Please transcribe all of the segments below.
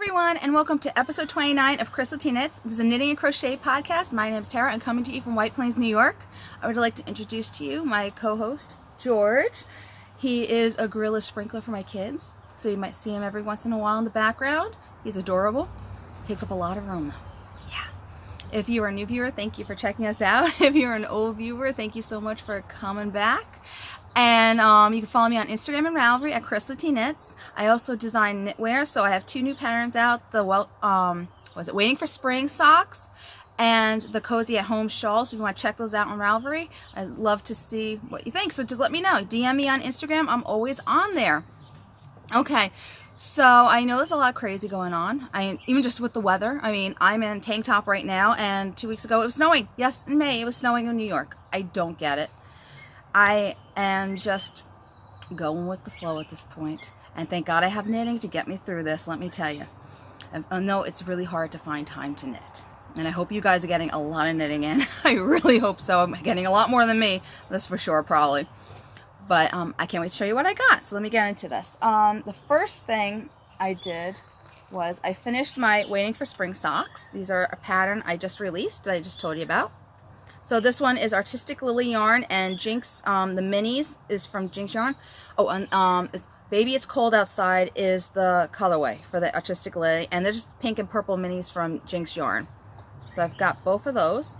everyone, and welcome to episode 29 of Crystal Tea Knits. This is a knitting and crochet podcast. My name is Tara. I'm coming to you from White Plains, New York. I would like to introduce to you my co-host, George. He is a gorilla sprinkler for my kids, so you might see him every once in a while in the background. He's adorable. Takes up a lot of room, though. Yeah. If you are a new viewer, thank you for checking us out. If you're an old viewer, thank you so much for coming back. And you can follow me on Instagram and Ravelry at Crystal Tea Knits. I also design knitwear, so I have two new patterns out. The Waiting for Spring socks and the Cozy At Home Shawl. So if you want to check those out on Ravelry, I'd love to see what you think. So just let me know. DM me on Instagram. I'm always on there. Okay, so I know there's a lot crazy going on. Even just with the weather. I mean, I'm in tank top right now, and 2 weeks ago it was snowing. Yes, in May it was snowing in New York. I don't get it. I am just going with the flow at this point, and thank God I have knitting to get me through this, let me tell you. I know it's really hard to find time to knit, and I hope you guys are getting a lot of knitting in. I really hope so. I'm getting a lot more than me, that's for sure, probably. But I can't wait to show you what I got, so let me get into this. The first thing I did was I finished my Waiting for Spring socks. These are a pattern I just released that I just told you about. So this one is Artistic Lily yarn, and Jinx, the minis is from Jinx yarn. Oh, and Baby It's Cold Outside is the colorway for the Artistic Lily, and they're just pink and purple minis from Jinx yarn. So I've got both of those.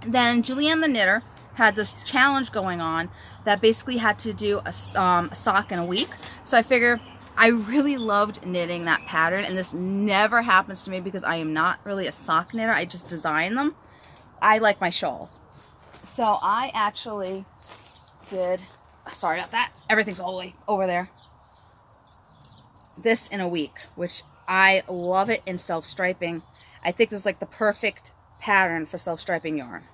And then Giuliana the knitter had this challenge going on that basically had to do a sock in a week. So I figure I really loved knitting that pattern, and this never happens to me because I am not really a sock knitter. I just design them. I like my shawls. So I actually did, sorry about that, everything's all the way over there. This in a week, which I love it in self-striping. I think this is like the perfect pattern for self-striping yarn.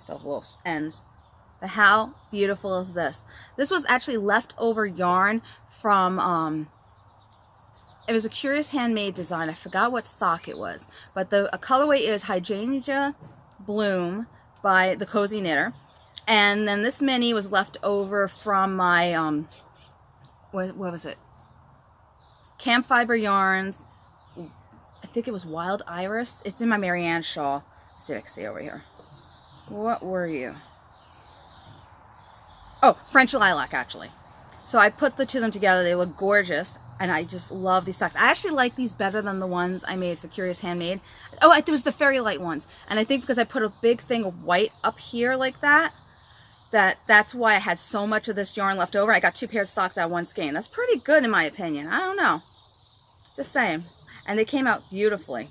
Little ends. But how beautiful is this? This was actually leftover yarn from, it was a Curious Handmade design. I forgot what sock it was. But the colorway is Hydrangea Bloom by the Cozy Knitter. And then this mini was left over from my, what was it? Camp Fiber Yarns. I think it was Wild Iris. It's in my Marianne shawl. Let's see if I can see over here. What were you? Oh, French Lilac, actually. So I put the two of them together. They look gorgeous. And I just love these socks. I actually like these better than the ones I made for Curious Handmade. Oh, it was the Fairy Light ones. And I think because I put a big thing of white up here like that's why I had so much of this yarn left over. I got two pairs of socks out of one skein. That's pretty good in my opinion. I don't know. Just saying. And they came out beautifully.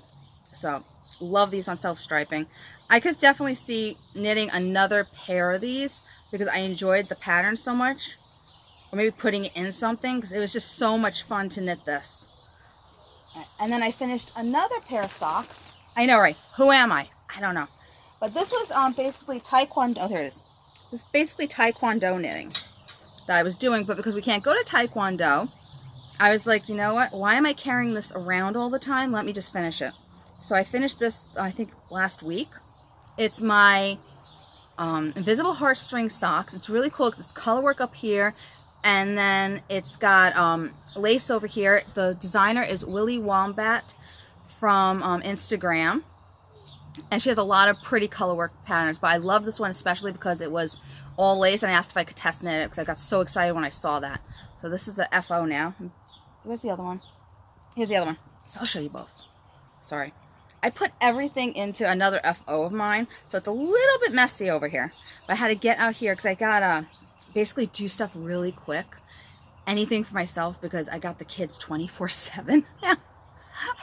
So, love these on self-striping. I could definitely see knitting another pair of these because I enjoyed the pattern so much. Or maybe putting it in something, because it was just so much fun to knit this. And then I finished another pair of socks. I know, right? Who am I? I don't know. But this was basically Taekwondo. Oh, there it is. This is basically Taekwondo knitting that I was doing. But because we can't go to Taekwondo, I was like, you know what? Why am I carrying this around all the time? Let me just finish it. So I finished this, I think, last week. It's my Invisible Heartstring socks. It's really cool because it's color work up here. And then it's got lace over here. The designer is Willy Wombat from Instagram. And she has a lot of pretty color work patterns. But I love this one especially because it was all lace. And I asked if I could test knit it because I got so excited when I saw that. So this is a FO now. Where's the other one? Here's the other one. So I'll show you both. Sorry. I put everything into another FO of mine. So it's a little bit messy over here. But I had to get out here because I got basically do stuff really quick. Anything for myself because I got the kids 24/7. I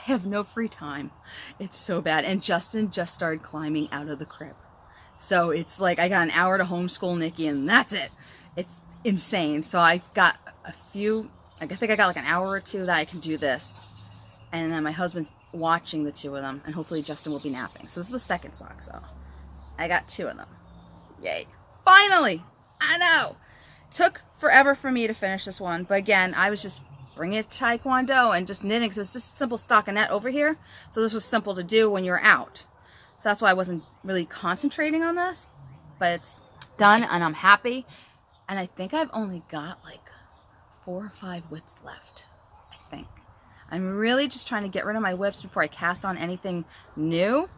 have no free time. It's so bad. And Justin just started climbing out of the crib. So it's like I got an hour to homeschool Nikki and that's it. It's insane. So I got a few, I think I got like an hour or two that I can do this. And then my husband's watching the two of them. And hopefully Justin will be napping. So this is the second sock. So I got two of them. Yay. Finally! I know. Took forever for me to finish this one. But again, I was just bringing it to Taekwondo and just knitting. Because it's just simple stockinette over here. So this was simple to do when you're out. So that's why I wasn't really concentrating on this. But it's done and I'm happy. And I think I've only got like 4 or 5 whips left. I think. I'm really just trying to get rid of my whips before I cast on anything new.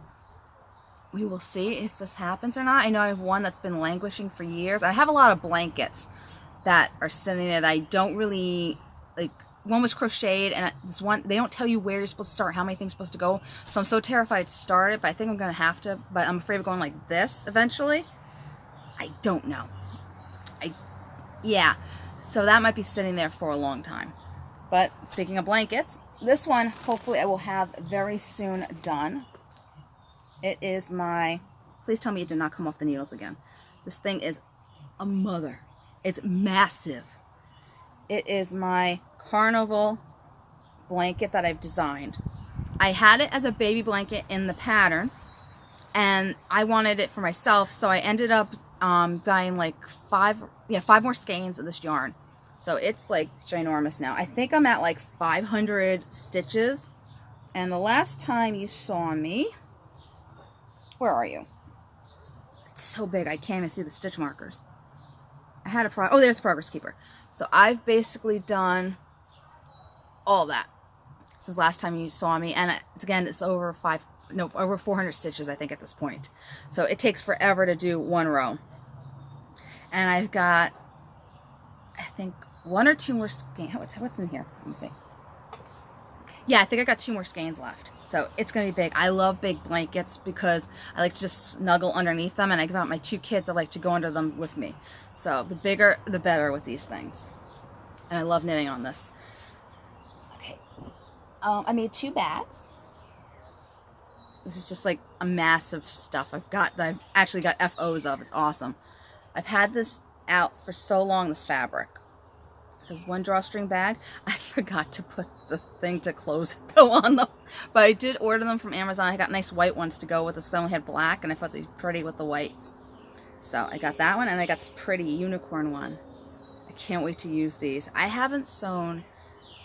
We will see if this happens or not. I know I have one that's been languishing for years. I have a lot of blankets that are sitting there that I don't really like. One was crocheted, and this one, they don't tell you where you're supposed to start, how many things are supposed to go. So I'm so terrified to start it, but I think I'm going to have to. But I'm afraid of going like this eventually. I don't know. Yeah. So that might be sitting there for a long time. But speaking of blankets, this one, hopefully I will have very soon done. It is my, please tell me it did not come off the needles again. This thing is a mother. It's massive. It is my Carnival Blanket that I've designed. I had it as a baby blanket in the pattern, and I wanted it for myself, so I ended up buying like five more skeins of this yarn. So it's like ginormous now. I think I'm at like 500 stitches, and the last time you saw me, where are you? It's so big I can't even see the stitch markers. I had a oh, there's the progress keeper. So I've basically done all that since last time you saw me, and it's over over 400 stitches I think at this point. So it takes forever to do one row, and I've got, I think, 1 or 2 more skeins. What's in here? Let me see. Yeah, I think I got 2 more skeins left. So it's going to be big. I love big blankets because I like to just snuggle underneath them, and I give out my 2 kids that like to go under them with me. So the bigger, the better with these things. And I love knitting on this. Okay. I made 2 bags. This is just like a massive stuff that I've actually got FOs of. It's awesome. I've had this out for so long, this fabric. It says 1 drawstring bag. I forgot to put the thing to close go on them, but I did order them from Amazon. I got nice white ones to go with this. They only had black, and I thought they'd be pretty with the whites. So I got that one, and I got this pretty unicorn one. I can't wait to use these. I haven't sewn,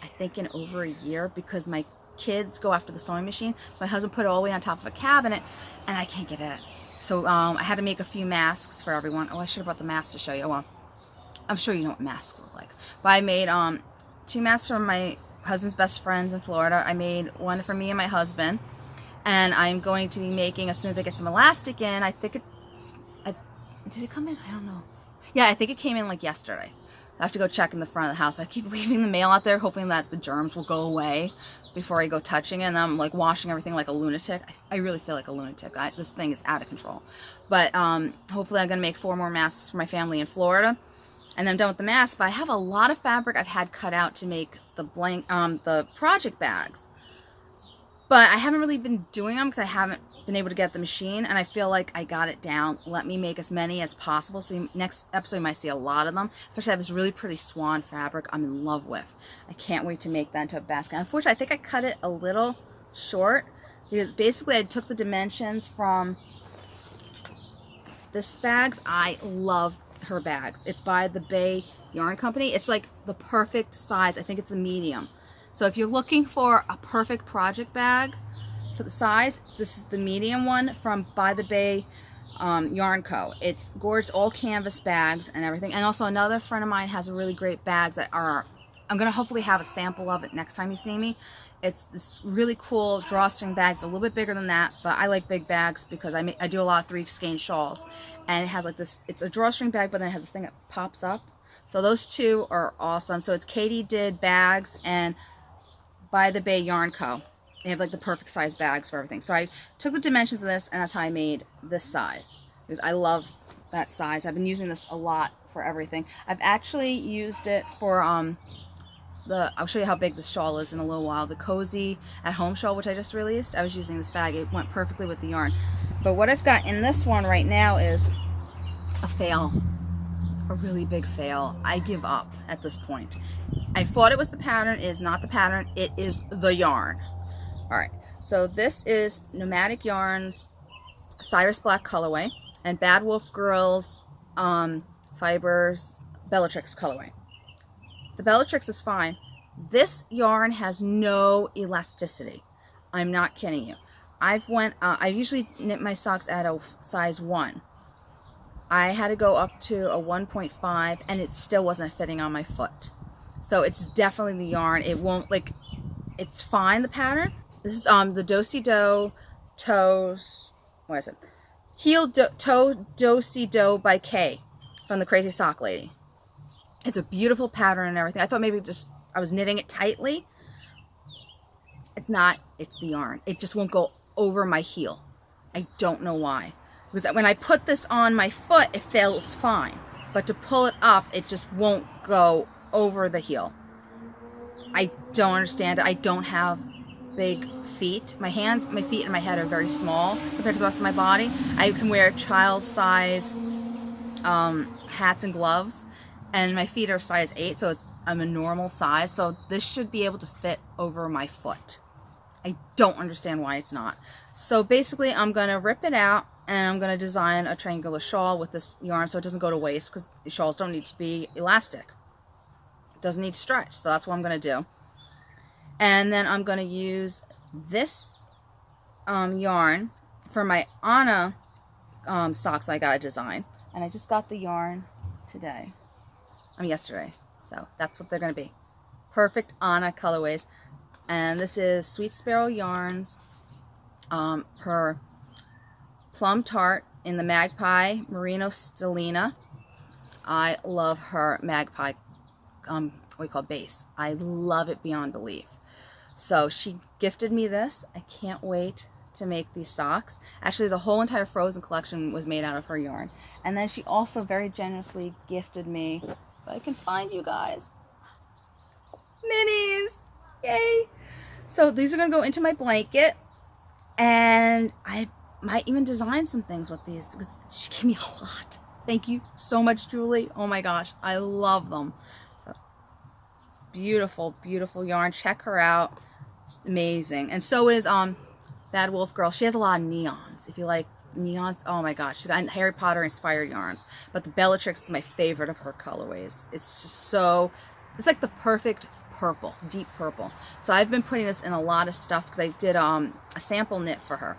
I think, in over a year because my kids go after the sewing machine. So my husband put it all the way on top of a cabinet, and I can't get it. So I had to make a few masks for everyone. Oh, I should have brought the masks to show you. Well, I'm sure you know what masks look like. But I made 2 masks for my husband's best friends in Florida. I made one for me and my husband. And I'm going to be making, as soon as I get some elastic in, I think did it come in? I don't know. Yeah, I think it came in like yesterday. I have to go check in the front of the house. I keep leaving the mail out there hoping that the germs will go away before I go touching it. And I'm like washing everything like a lunatic. I really feel like a lunatic. This thing is out of control. But hopefully I'm going to make 4 more masks for my family in Florida. And then I'm done with the mask, but I have a lot of fabric I've had cut out to make the project bags. But I haven't really been doing them because I haven't been able to get the machine, and I feel like I got it down. Let me make as many as possible. So next episode you might see a lot of them. Especially I have this really pretty swan fabric I'm in love with. I can't wait to make that into a basket. Unfortunately, I think I cut it a little short because basically I took the dimensions from this bags. I love her bags. It's by the Bay Yarn Company. It's like the perfect size. I think it's the medium. So if you're looking for a perfect project bag for the size, this is the medium one from By the Bay Yarn Co. It's gorgeous, all canvas bags and everything. And also another friend of mine has really great bags that are, I'm going to hopefully have a sample of it next time you see me. It's this really cool drawstring bag. It's a little bit bigger than that, but I like big bags because I do a lot of 3 skein shawls. And it has like this, it's a drawstring bag, but then it has this thing that pops up. So those 2 are awesome. So it's Katie Did Bags and By the Bay Yarn Co. They have like the perfect size bags for everything. So I took the dimensions of this, and that's how I made this size. Because I love that size. I've been using this a lot for everything. I've actually used it for I'll show you how big this shawl is in a little while. The Cozy At Home Shawl, which I just released. I was using this bag. It went perfectly with the yarn. But what I've got in this one right now is a fail. A really big fail. I give up at this point. I thought it was the pattern. It is not the pattern. It is the yarn. Alright, so this is Nomadic Yarns Cyrus Black colorway and Bad Wolf Girls Fibers Bellatrix colorway. The Bellatrix is fine. This yarn has no elasticity. I'm not kidding you. I usually knit my socks at a size 1. I had to go up to a 1.5 and it still wasn't fitting on my foot. So it's definitely the yarn. It won't, like, It's fine, the pattern. This is the Do-Si-Do Toes, what is it? Heel Toe Do-Si-Do by Kay from the Crazy Sock Lady. It's a beautiful pattern and everything. I thought maybe just I was knitting it tightly. It's not, it's the yarn. It just won't go over my heel. I don't know why. Because when I put this on my foot, it feels fine. But to pull it up, it just won't go over the heel. I don't understand it. I don't have big feet. My hands, my feet, and my head are very small compared to the rest of my body. I can wear child size hats and gloves, and my feet are size 8, so I'm a normal size. So this should be able to fit over my foot. I don't understand why it's not. So basically, I'm going to rip it out, and I'm going to design a triangular shawl with this yarn so it doesn't go to waste, because shawls don't need to be elastic. It doesn't need to stretch, so that's what I'm going to do. And then I'm going to use this yarn for my Anna socks I got to design. And I just got the yarn yesterday. So that's what they're going to be. Perfect Anna colorways. And this is Sweet Sparrow Yarns, her Plum Tart in the Magpie Merino Stellina. I love her Magpie, what we call base. I love it beyond belief. So she gifted me this. I can't wait to make these socks. Actually, the whole entire Frozen collection was made out of her yarn. And then she also very generously gifted me, if I can find you guys, minis. Yay! So these are going to go into my blanket, and I might even design some things with these because she gave me a lot. Thank you so much, Julie. Oh my gosh, I love them. So it's beautiful, beautiful yarn. Check her out. She's amazing. And so is Bad Wolf Girl. She has a lot of neons. If you like neons, oh my gosh, she got Harry Potter inspired yarns. But the Bellatrix is my favorite of her colorways. It's just so, it's like the perfect purple, deep purple. So I've been putting this in a lot of stuff because I did a sample knit for her.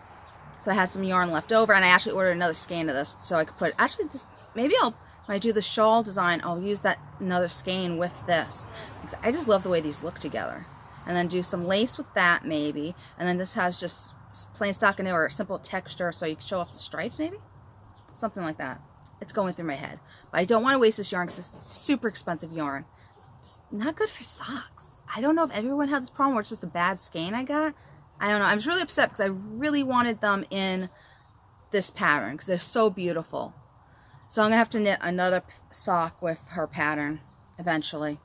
So I had some yarn left over, and I actually ordered another skein of this so I could put, actually this, maybe when I do the shawl design, I'll use that another skein with this. I just love the way these look together. And then do some lace with that maybe, and then this has just plain stockinette or simple texture so you can show off the stripes maybe? Something like that. It's going through my head. But I don't want to waste this yarn because it's super expensive yarn. Just not good for socks. I don't know if everyone had this problem or it's just a bad skein I got. I don't know. I was really upset because I really wanted them in this pattern because they're so beautiful. So I'm going to have to knit another sock with her pattern eventually.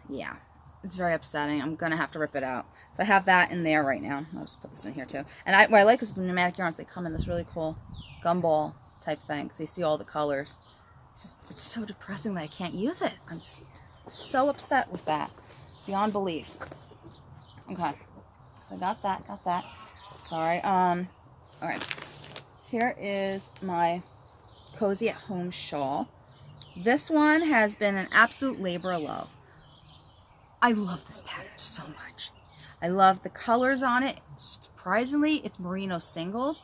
Yeah. It's very upsetting. I'm going to have to rip it out. So I have that in there right now. I'll just put this in here too. And what I like is the pneumatic yarns. They come in this really cool gumball type thing. So you see all the colors. It's so depressing that I can't use it. I'm just so upset with that. Beyond belief. Okay. So I got that. Sorry. Alright. Here is my Cozy At Home Shawl. This one has been an absolute labor of love. I love this pattern so much. I love the colors on it. Surprisingly, it's merino singles.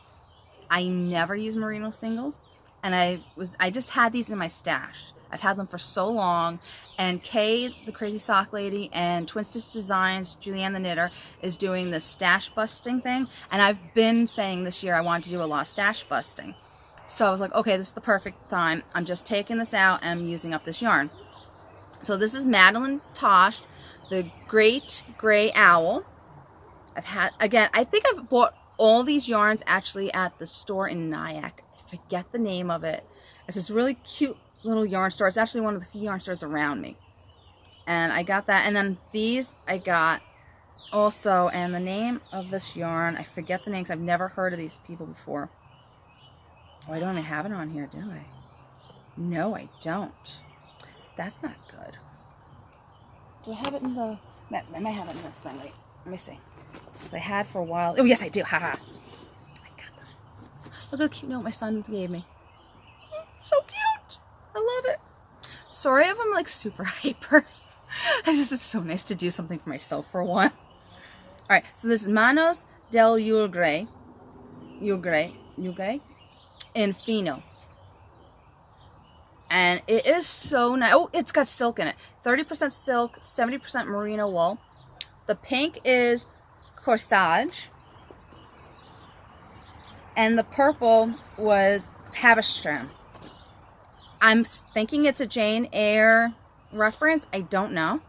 I never use merino singles. And I just had these in my stash. I've had them for so long. And Kay, the Crazy Sock Lady, and Twin Stitch Designs, Giuliana the Knitter, is doing this stash busting thing. And I've been saying this year I wanted to do a lot of stash busting. So I was like, okay, this is the perfect time. I'm just taking this out and I'm using up this yarn. So this is Madeline Tosh, the Great Gray Owl. I think I've bought all these yarns actually at the store in Nyack. I forget the name of it. It's this really cute little yarn store. It's actually one of the few yarn stores around me. And I got that. And then these I got also. And the name of this yarn, I forget the names. I've never heard of these people before. Oh, I don't even have it on here, do I? No, I don't. That's not good. Do I have it in the... I might have it in this thing. Wait, let me see. Because I had for a while... Oh, yes, I do. Haha. I got that. Look at the cute note my son gave me. So cute. I love it. Sorry if I'm like super hyper. It's so nice to do something for myself for a while. Alright, so this is Manos del Yugre in Fino. And it is so nice. Oh, it's got silk in it. 30% silk, 70% merino wool. The pink is corsage, and the purple was Havisham. I'm thinking it's a Jane Eyre reference. I don't know.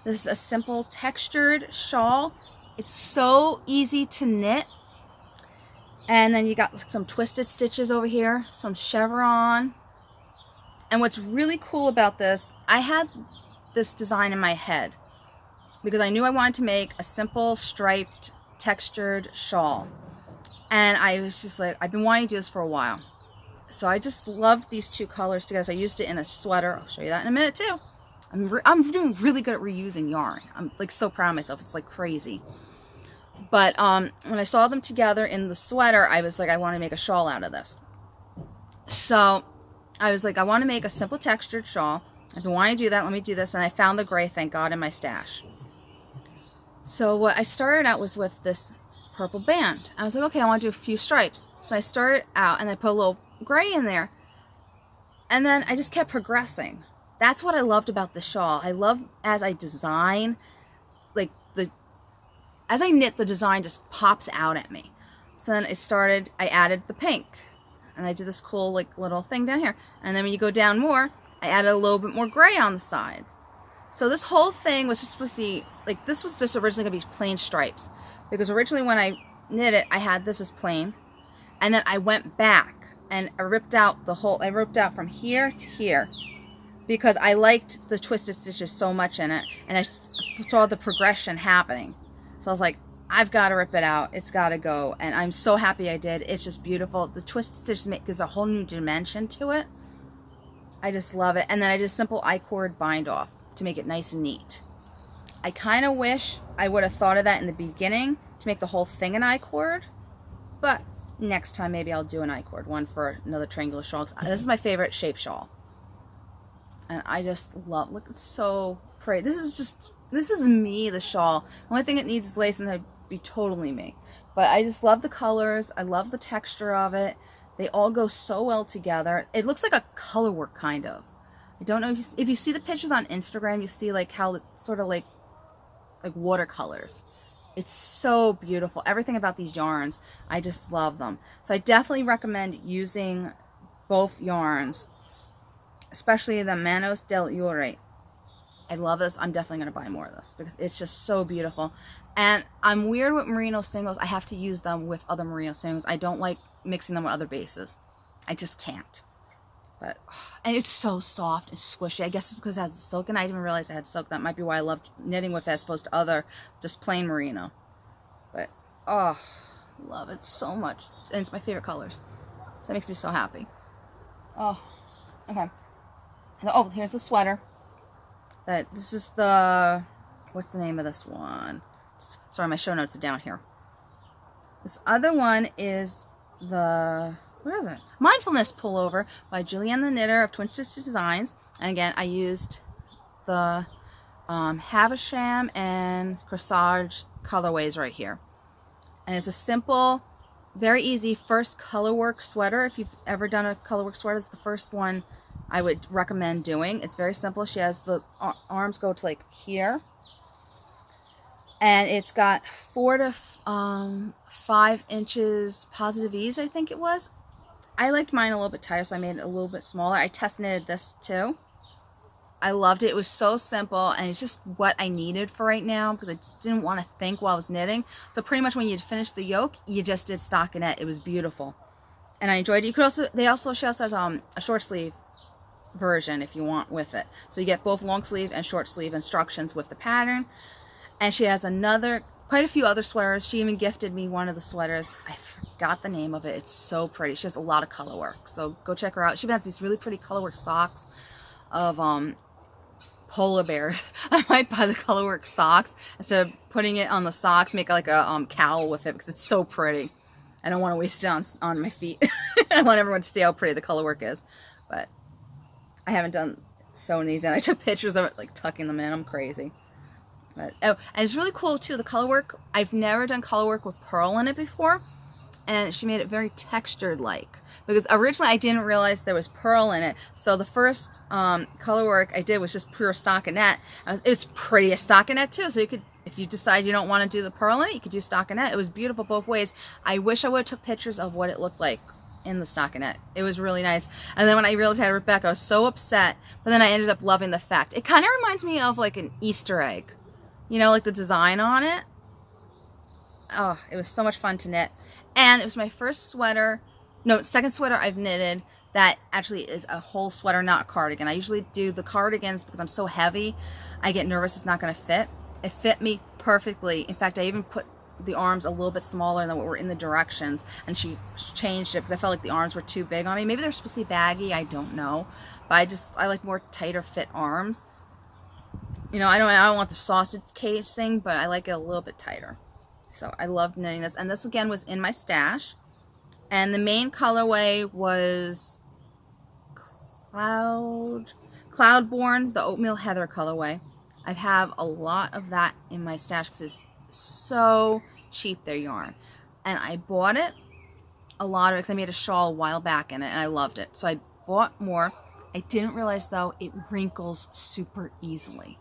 This is a simple textured shawl. It's so easy to knit. And then you got some twisted stitches over here, some chevron. And what's really cool about this, I had this design in my head because I knew I wanted to make a simple striped textured shawl. And I was just like, I've been wanting to do this for a while. So I just loved these two colors together. So I used it in a sweater. I'll show you that in a minute too. I'm doing really good at reusing yarn. I'm like so proud of myself. It's like crazy. But when I saw them together in the sweater, I was like, I want to make a shawl out of this. So I was like, I want to make a simple textured shawl. I've been wanting to do that. Let me do this. And I found the gray, thank God, in my stash. So what I started out was with this purple band. I was like, okay, I want to do a few stripes. So I started out and I put a little gray in there. And then I just kept progressing. That's what I loved about the shawl. I love as I design, like as I knit, the design just pops out at me. So then it started, I added the pink. And I did this cool like little thing down here. And then when you go down more, I added a little bit more gray on the sides. So this whole thing was just supposed to be, like this was just originally going to be plain stripes. Because originally when I knit it, I had this as plain. And then I went back and I ripped out the whole, I ripped out from here to here. Because I liked the twisted stitches so much in it. And I saw the progression happening. So I was like, I've got to rip it out. It's got to go. And I'm so happy I did. It's just beautiful. The twisted stitches gives a whole new dimension to it. I just love it. And then I did simple I-cord bind off to make it nice and neat. I kind of wish I would have thought of that in the beginning to make the whole thing an I-cord. But next time maybe I'll do an I-cord one for another triangular shawl. This is my favorite shape shawl. And I just love, look, it's so pretty. This is me, the shawl. The only thing it needs is lace and that'd be totally me. But I just love the colors. I love the texture of it. They all go so well together. It looks like a color work kind of. I don't know if you see the pictures on Instagram, you see like how it's sort of like watercolors. It's so beautiful. Everything about these yarns, I just love them. So I definitely recommend using both yarns, especially the Manos del Iure. I love this. I'm definitely going to buy more of this because it's just so beautiful. And I'm weird with merino singles. I have to use them with other merino singles. I don't like mixing them with other bases. I just can't. But, and it's so soft and squishy. I guess it's because it has the silk, and I didn't even realize it had silk. That might be why I loved knitting with it as opposed to other, just plain merino. But, oh, love it so much. And it's my favorite colors. So it makes me so happy. Oh, okay. Oh, here's the sweater. This is the, what's the name of this one? Sorry, my show notes are down here. This other one is the, what is it? Mindfulness Pullover by Giuliana the Knitter of Twin Stitch Designs. And again, I used the Havisham and Corsage colorways right here. And it's a simple, very easy first colorwork sweater. If you've ever done a colorwork sweater, it's the first one I would recommend doing. It's very simple. She has the arms go to like here. And it's got 4 to 5 inches positive ease, I think it was. I liked mine a little bit tighter, so I made it a little bit smaller. I test knitted this too. I loved it. It was so simple, and it's just what I needed for right now because I didn't want to think while I was knitting. So pretty much when you finished the yoke, you just did stockinette. It was beautiful. And I enjoyed it. You could also, she also has a short sleeve version if you want with it. So you get both long sleeve and short sleeve instructions with the pattern. And she has quite a few other sweaters. She even gifted me one of the sweaters. I forgot the name of it. It's so pretty. She has a lot of color work. So go check her out. She has these really pretty color work socks of polar bears. I might buy the color work socks instead of putting it on the socks, make like a cowl with it because it's so pretty. I don't want to waste it on my feet. I want everyone to see how pretty the color work is. But I haven't done sewing these in. I took pictures of it like tucking them in. I'm crazy. But, oh, and it's really cool too, the color work. I've never done color work with pearl in it before, and she made it very textured like, because originally I didn't realize there was pearl in it. So the first color work I did was just pure stockinette. It's pretty as stockinette too, so you could If you decide you don't want to do the purling, you could do stockinette. It was beautiful both ways. I wish I would have took pictures of what it looked like in the stockinette. It was really nice. And then when I realized I had Rebecca, I was so upset. But then I ended up loving the fact. It kind of reminds me of like an Easter egg. You know, like the design on it. Oh, it was so much fun to knit. And it was my first sweater, no, second sweater I've knitted that actually is a whole sweater, not a cardigan. I usually do the cardigans because I'm so heavy. I get nervous it's not going to fit. It fit me perfectly. In fact, I even put the arms a little bit smaller than what were in the directions, and she changed it because I felt like the arms were too big on me. Maybe they're supposed to be baggy, I don't know. But I like more tighter fit arms. You know, I don't want the sausage casing, but I like it a little bit tighter. So I loved knitting this. And this again was in my stash. And the main colorway was Cloudborn, the Oatmeal Heather colorway. I have a lot of that in my stash because it's so cheap, their yarn. And I bought it, a lot of it, because I made a shawl a while back in it, and I loved it. So I bought more. I didn't realize, though, it wrinkles super easily.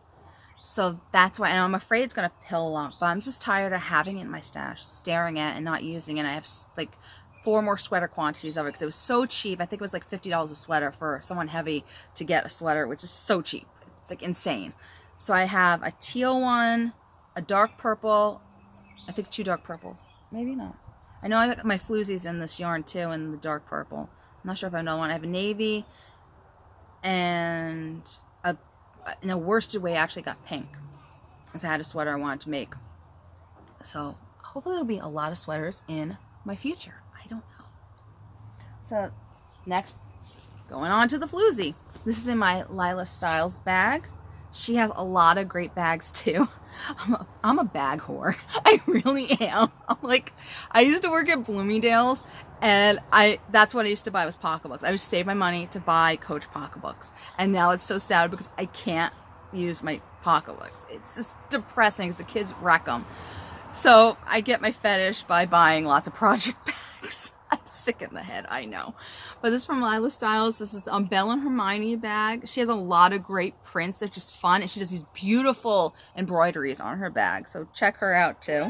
So that's why, and I'm afraid it's going to pill a lot, but I'm just tired of having it in my stash, staring at it and not using it. I have like 4 more sweater quantities of it because it was so cheap. I think it was like $50 a sweater for someone heavy to get a sweater, which is so cheap. It's like insane. So I have a teal one, a dark purple, I think 2 dark purples. Maybe not. I know I got my floozies in this yarn too, in the dark purple. I'm not sure if I have another one. I have a navy and in a worsted way, I actually got pink because I had a sweater I wanted to make. So hopefully there'll be a lot of sweaters in my future. I don't know. So next, going on to the floozy. This is in my Lila Styles bag. She has a lot of great bags too. I'm a bag whore. I really am. I used to work at Bloomingdale's, and that's what I used to buy was pocketbooks. I would save my money to buy Coach pocketbooks. And now it's so sad because I can't use my pocketbooks. It's just depressing because the kids wreck them. So I get my fetish by buying lots of project bags. I'm sick in the head, I know. But this is from Lila Styles. This is Belen Hermione Bag. She has a lot of great prints. They're just fun. And she does these beautiful embroideries on her bag. So check her out too.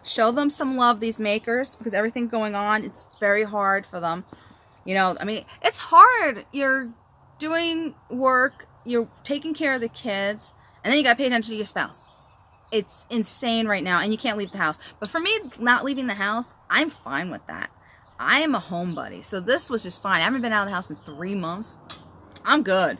Show them some love, these makers, because everything going on, it's very hard for them. You know, I mean, it's hard. You're doing work, you're taking care of the kids, and then you got to pay attention to your spouse. It's insane right now, and you can't leave the house. But for me, not leaving the house, I'm fine with that. I am a homebody, so this was just fine. I haven't been out of the house in 3 months. I'm good.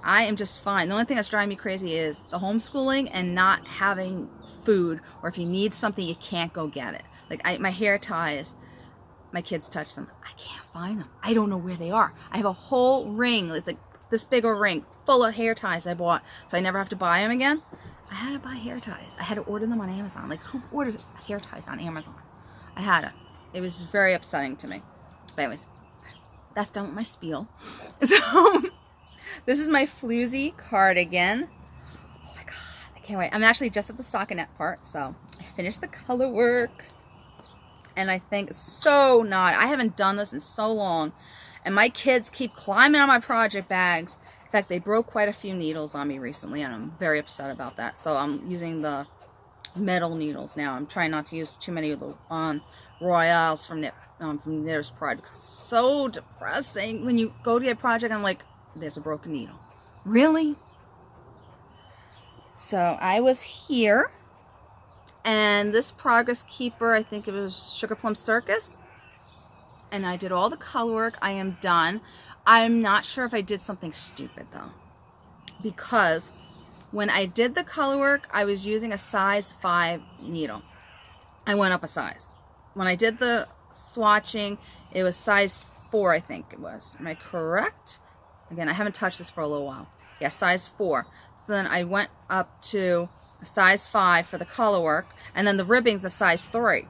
I am just fine. The only thing that's driving me crazy is the homeschooling and not having food, or if you need something, you can't go get it. Like my hair ties, my kids touch them. I can't find them. I don't know where they are. I have a whole ring. It's like this big a ring full of hair ties I bought, so I never have to buy them again. I had to buy hair ties. I had to order them on Amazon. Like, who orders hair ties on Amazon? I had to. It was very upsetting to me. But anyways, that's done with my spiel. So this is my floozy cardigan. Oh my god, I can't wait. I'm actually just at the stockinette part, so I finished the color work. And I think it's so not. I haven't done this in so long. And my kids keep climbing on my project bags. In fact, they broke quite a few needles on me recently, and I'm very upset about that. So I'm using the metal needles now. I'm trying not to use too many of the Royales from Knitter's Pride. It's so depressing. When you go to get a project, I'm like, there's a broken needle. Really? So I was here, and this Progress Keeper, I think it was Sugar Plum Circus, and I did all the color work. I am done. I'm not sure if I did something stupid though, because when I did the color work, I was using a size 5 needle. I went up a size. When I did the swatching, it was size 4, I think it was. Am I correct? Again, I haven't touched this for a little while. Yeah, size 4. So then I went up to a size 5 for the color work, and then the ribbing's a size 3.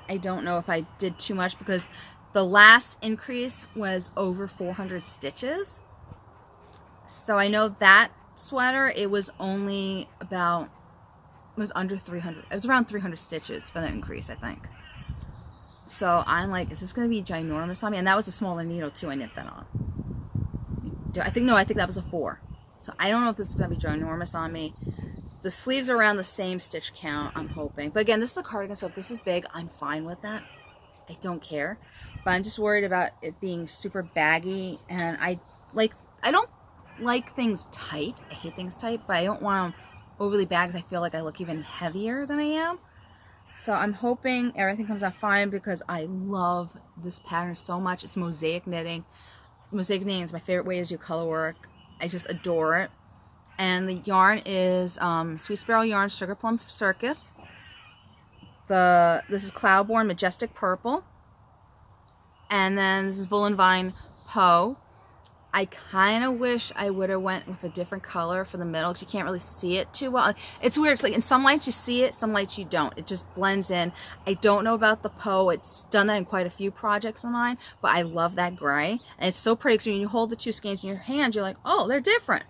I don't know if I did too much because the last increase was over 400 stitches. So I know that sweater, it was only about, it was under 300. It was around 300 stitches for the increase, I think. So I'm like, is this going to be ginormous on me? And that was a smaller needle too, I knit that on. I think that was a 4. So I don't know if this is going to be ginormous on me. The sleeves are around the same stitch count, I'm hoping. But again, this is a cardigan, so if this is big, I'm fine with that. I don't care. But I'm just worried about it being super baggy, and I don't like things tight. I hate things tight, but I don't want them overly baggy because I feel like I look even heavier than I am. So I'm hoping everything comes out fine because I love this pattern so much. It's mosaic knitting. Mosaic knitting is my favorite way to do color work. I just adore it. And the yarn is Sweet Sparrow Yarn Sugar Plum Circus. This is Cloudborn Majestic Purple. And then this is Woolen Vine Poe. I kind of wish I would have went with a different color for the middle because you can't really see it too well. It's weird. It's like in some lights you see it, some lights you don't. It just blends in. I don't know about the Poe. It's done that in quite a few projects of mine, but I love that gray. And it's so pretty because when you hold the two skeins in your hand, you're like, oh, they're different.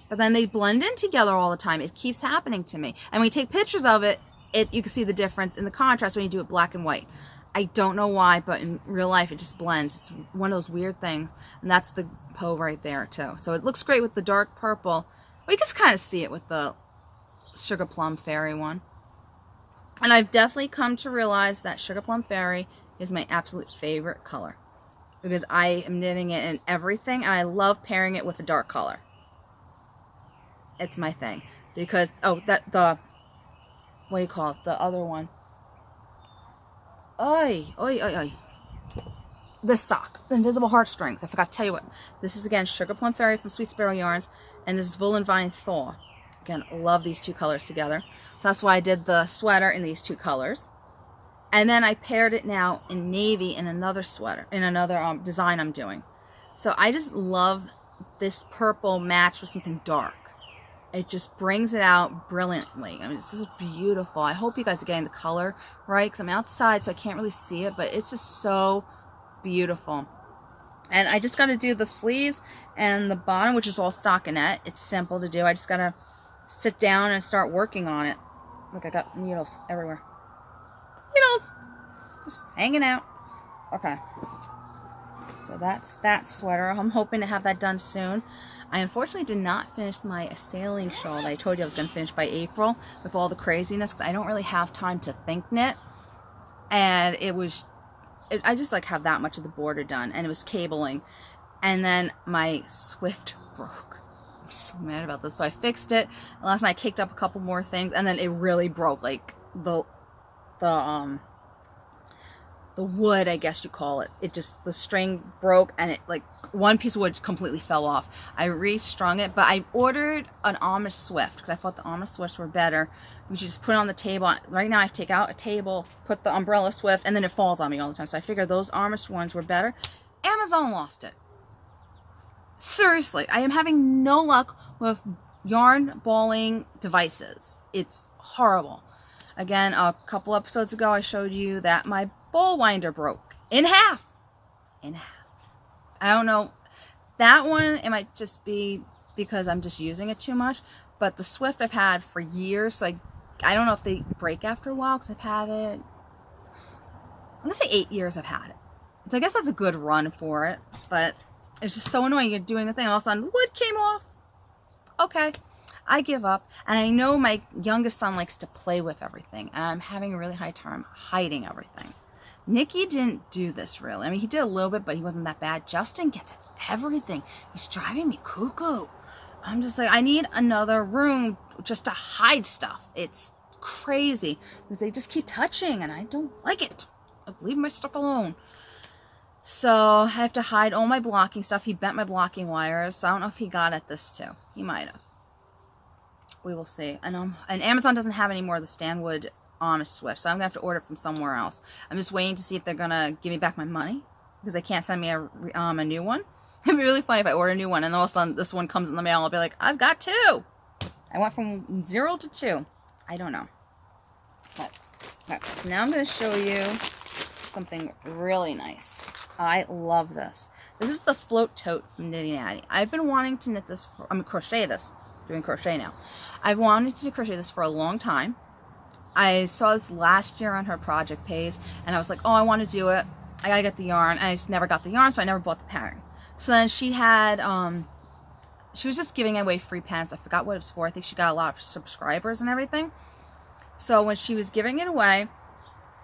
But then they blend in together all the time. It keeps happening to me. And when you take pictures of it, you can see the difference in the contrast when you do it black and white. I don't know why, but in real life it just blends. It's one of those weird things. And that's the Poe right there too. So it looks great with the dark purple. Well, you can kind of see it with the Sugar Plum Fairy one. And I've definitely come to realize that Sugar Plum Fairy is my absolute favorite color. Because I am knitting it in everything, and I love pairing it with a dark color. It's my thing. Because, what do you call it? The other one. This sock. The Invisible Heartstrings. I forgot to tell you what. This is, again, Sugar Plum Fairy from Sweet Sparrow Yarns. And this is Woolen Vine Thaw. Again, love these two colors together. So that's why I did the sweater in these two colors. And then I paired it now in navy in another sweater. In another design I'm doing. So I just love this purple match with something dark. It just brings it out brilliantly. I mean, it's just beautiful. I hope you guys are getting the color right because I'm outside so I can't really see it, but it's just so beautiful. And I just got to do the sleeves and the bottom, which is all stockinette. It's simple to do. I just got to sit down and start working on it. Look, I got needles everywhere. Needles! Just hanging out. Okay. So that's that sweater. I'm hoping to have that done soon. I unfortunately did not finish my sailing shawl that I told you I was going to finish by April with all the craziness because I don't really have time to think knit. And I just like have that much of the border done, and it was cabling. And then my Swift broke. I'm so mad about this. So I fixed it. And last night I caked up a couple more things, and then it really broke. Like the wood, I guess you call it. The string broke, and it like one piece of wood completely fell off. I restrung it, but I ordered an Amish Swift because I thought the Amish Swifts were better. We should just put it on the table. Right now I have to take out a table, put the umbrella Swift, and then it falls on me all the time. So I figured those Amish ones were better. Amazon lost it. Seriously, I am having no luck with yarn balling devices. It's horrible. Again, a couple episodes ago I showed you that my ball winder broke in half. In half. I don't know. That one, it might just be because I'm just using it too much. But the Swift I've had for years, so I don't know if they break after a while because I've had it. I'm going to say 8 years I've had it. So I guess that's a good run for it. But it's just so annoying. You're doing the thing, all of a sudden, wood came off. Okay. I give up. And I know my youngest son likes to play with everything. And I'm having a really hard time hiding everything. Nikki didn't do this really. I mean, he did a little bit, but he wasn't that bad. Justin gets everything. He's driving me cuckoo. I'm just like, I need another room just to hide stuff. It's crazy because they just keep touching and I don't like it. Like, leave my stuff alone. So I have to hide all my blocking stuff. He bent my blocking wires. So I don't know if he got at this too. He might have. We will see. And Amazon doesn't have any more of the Stanwood Amish Swift, so I'm gonna have to order from somewhere else. I'm just waiting to see if they're gonna give me back my money because they can't send me a new one. It'd be really funny if I order a new one and all of a sudden this one comes in the mail. I'll be like, I've got two. I went from 0 to 2. I don't know. But okay, so now I'm gonna show you something really nice. I love this. This is the Float Tote from Knitting Addy. I've been wanting to knit this. Crochet this. Doing crochet now. I've wanted to crochet this for a long time. I saw this last year on her project page, and I was like, oh, I want to do it. I gotta get the yarn. And I just never got the yarn, so I never bought the pattern. So then she had she was just giving away free patterns. I forgot what it was for. I think she got a lot of subscribers and everything. So when she was giving it away,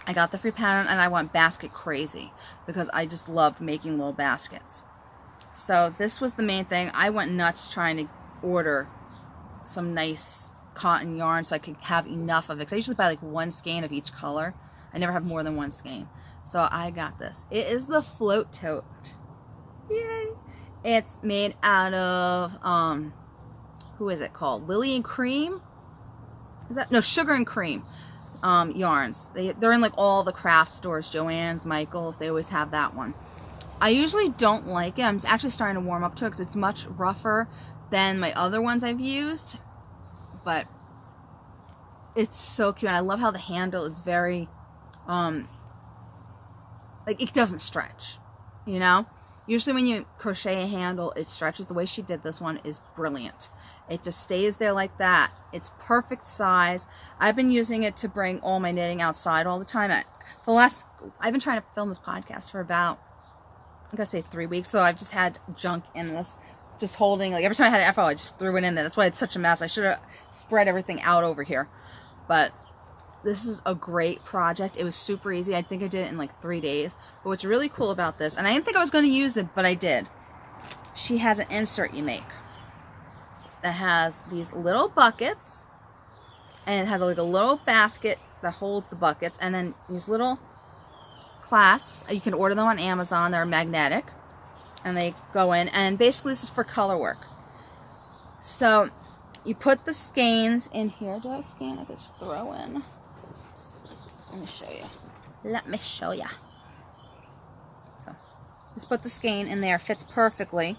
I got the free pattern and I went basket crazy because I just loved making little baskets. So this was the main thing. I went nuts trying to order some nice cotton yarn so I could have enough of it. Because I usually buy like one skein of each color. I never have more than one skein. So I got this. It is the Float Tote. Yay! It's made out of, who is it called? Lily and Cream? Is that? No, Sugar and Cream yarns. They're in like all the craft stores. Joann's, Michael's. They always have that one. I usually don't like it. I'm actually starting to warm up to it because it's much rougher than my other ones I've used. But it's so cute. And I love how the handle is very, like it doesn't stretch, you know? Usually when you crochet a handle, it stretches. The way she did this one is brilliant. It just stays there like that. It's perfect size. I've been using it to bring all my knitting outside all the time. I've been trying to film this podcast for about, I'm gonna say 3 weeks. So I've just had junk in this, just holding, like every time I had an FO, I just threw it in there. That's why it's such a mess. I should have spread everything out over here. But this is a great project. It was super easy. I think I did it in like 3 days. But what's really cool about this, and I didn't think I was going to use it, but I did. She has an insert you make that has these little buckets, and it has like a little basket that holds the buckets, and then these little clasps. You can order them on Amazon. They're magnetic, and they go in. And basically, this is for color work. So you put the skeins in here. Do I have a skein I could just throw in? Let me show you. Let me show you. So, just put the skein in there. Fits perfectly.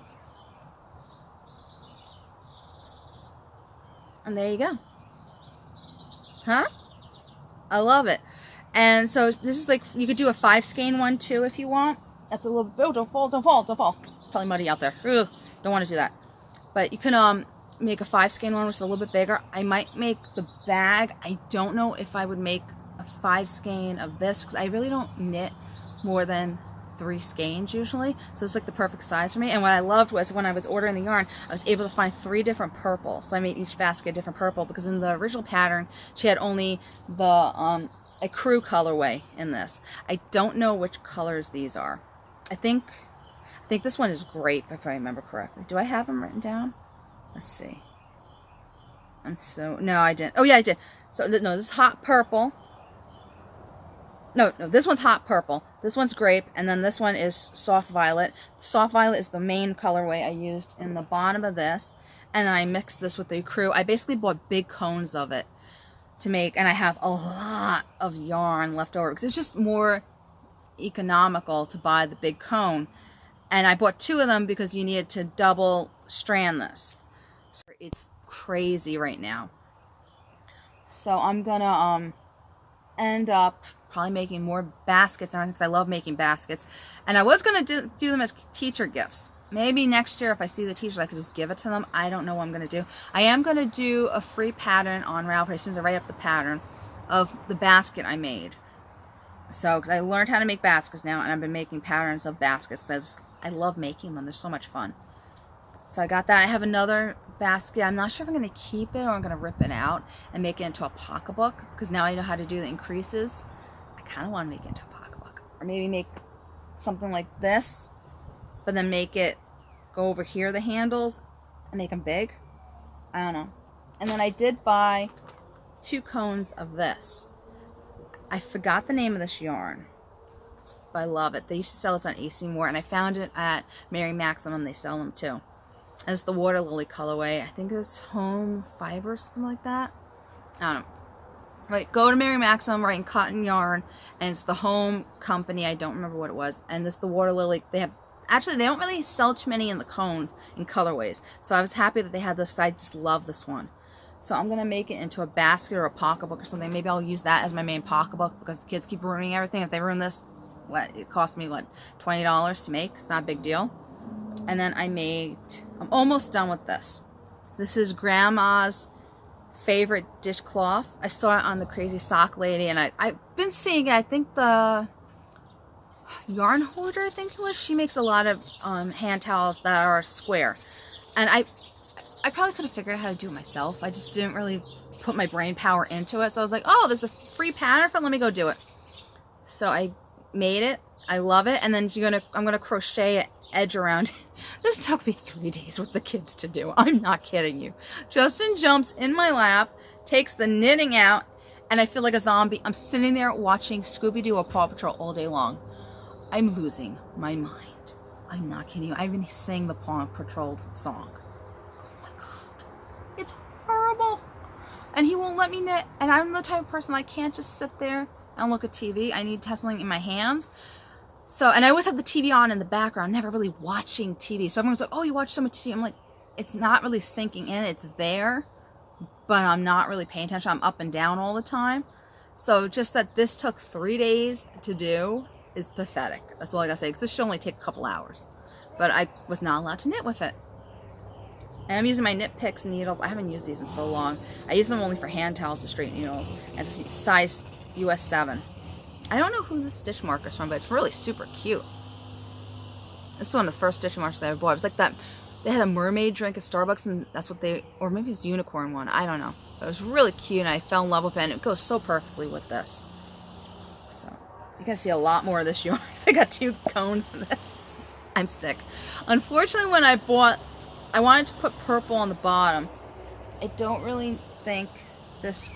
And there you go. Huh? I love it. And so this is like, you could do a 5 skein one too if you want. That's a little bit, oh, don't fall, don't fall, don't fall. It's probably muddy out there. Ugh, don't want to do that. But you can make a 5 skein one, which is a little bit bigger. I might make the bag. I don't know if I would make a 5 skein of this because I really don't knit more than 3 skeins usually. So it's like the perfect size for me. And what I loved was when I was ordering the yarn, I was able to find 3 different purples. So I made each basket a different purple because in the original pattern, she had only the a crew colorway in this. I don't know which colors these are. I think this one is grape if I remember correctly. Do I have them written down? Let's see. No, I didn't. Oh yeah, I did. So no, this is hot purple. No, this one's hot purple. This one's grape, and then this one is soft violet. Soft violet is the main colorway I used in the bottom of this, and then I mixed this with the crew. I basically bought big cones of it to make, and I have a lot of yarn left over because it's just more economical to buy the big cone. And I bought 2 of them because you needed to double strand this. So it's crazy right now. So I'm gonna end up probably making more baskets and everything because I love making baskets. And I was gonna do them as teacher gifts. Maybe next year if I see the teachers I could just give it to them. I don't know what I'm gonna do. I am gonna do a free pattern on Ravelry as soon as I write up the pattern of the basket I made. So because I learned how to make baskets now, and I've been making patterns of baskets because I love making them. They're so much fun. So I got that. I have another basket. I'm not sure if I'm going to keep it or I'm going to rip it out and make it into a pocketbook because now I know how to do the increases. I kind of want to make it into a pocketbook. Or maybe make something like this, but then make it go over here, the handles, and make them big. I don't know. And then I did buy 2 cones of this. I forgot the name of this yarn, but I love it. They used to sell this on AC Moore, and I found it at Mary Maximum. They sell them too. And it's the Water Lily colorway. I think it's Home Fiber, something like that. I don't know. Right, go to Mary Maximum, write in cotton yarn, and it's the Home company. I don't remember what it was. And this is the Water Lily. They have, actually, they don't really sell too many in the cones in colorways. So I was happy that they had this. I just love this one. So I'm going to make it into a basket or a pocketbook or something. Maybe I'll use that as my main pocketbook because the kids keep ruining everything. If they ruin this, it cost me, $20 to make. It's not a big deal. And then I'm almost done with this. This is Grandma's favorite dishcloth. I saw it on the Crazy Sock Lady, and I've been seeing it. I think the Yarn Hoarder, I think it was. She makes a lot of hand towels that are square. And I probably could have figured out how to do it myself. I just didn't really put my brain power into it. So I was like, oh, there's a free pattern for it. Let me go do it. So I made it. I love it. And then I'm gonna crochet an edge around it. This took me 3 days with the kids to do. I'm not kidding you. Justin jumps in my lap, takes the knitting out, and I feel like a zombie. I'm sitting there watching Scooby-Doo or Paw Patrol all day long. I'm losing my mind. I'm not kidding you. I even sang the Paw Patrol song. Oh my God. It's horrible. And he won't let me knit. And I'm the type of person I can't just sit there and look at TV. I need to have something in my hands. So, and I always have the TV on in the background, never really watching TV. So everyone's like, oh, you watch so much TV. I'm like, it's not really sinking in. It's there, but I'm not really paying attention. I'm up and down all the time. So just that this took 3 days to do is pathetic. That's all I gotta say, because this should only take a couple hours. But I was not allowed to knit with it. And I'm using my Knit Picks needles. I haven't used these in so long. I use them only for hand towels to straighten needles. And it's a size US 7. I don't know who this stitch marker is from, but it's really super cute. This is one of the first stitch markers I ever bought. It was like that, they had a mermaid drink at Starbucks, and that's what they, or maybe it's unicorn one. I don't know. But it was really cute, and I fell in love with it, and it goes so perfectly with this. So, you're going to see a lot more of this yarn. I got 2 cones in this. I'm sick. Unfortunately, when I wanted to put purple on the bottom. I don't really think this,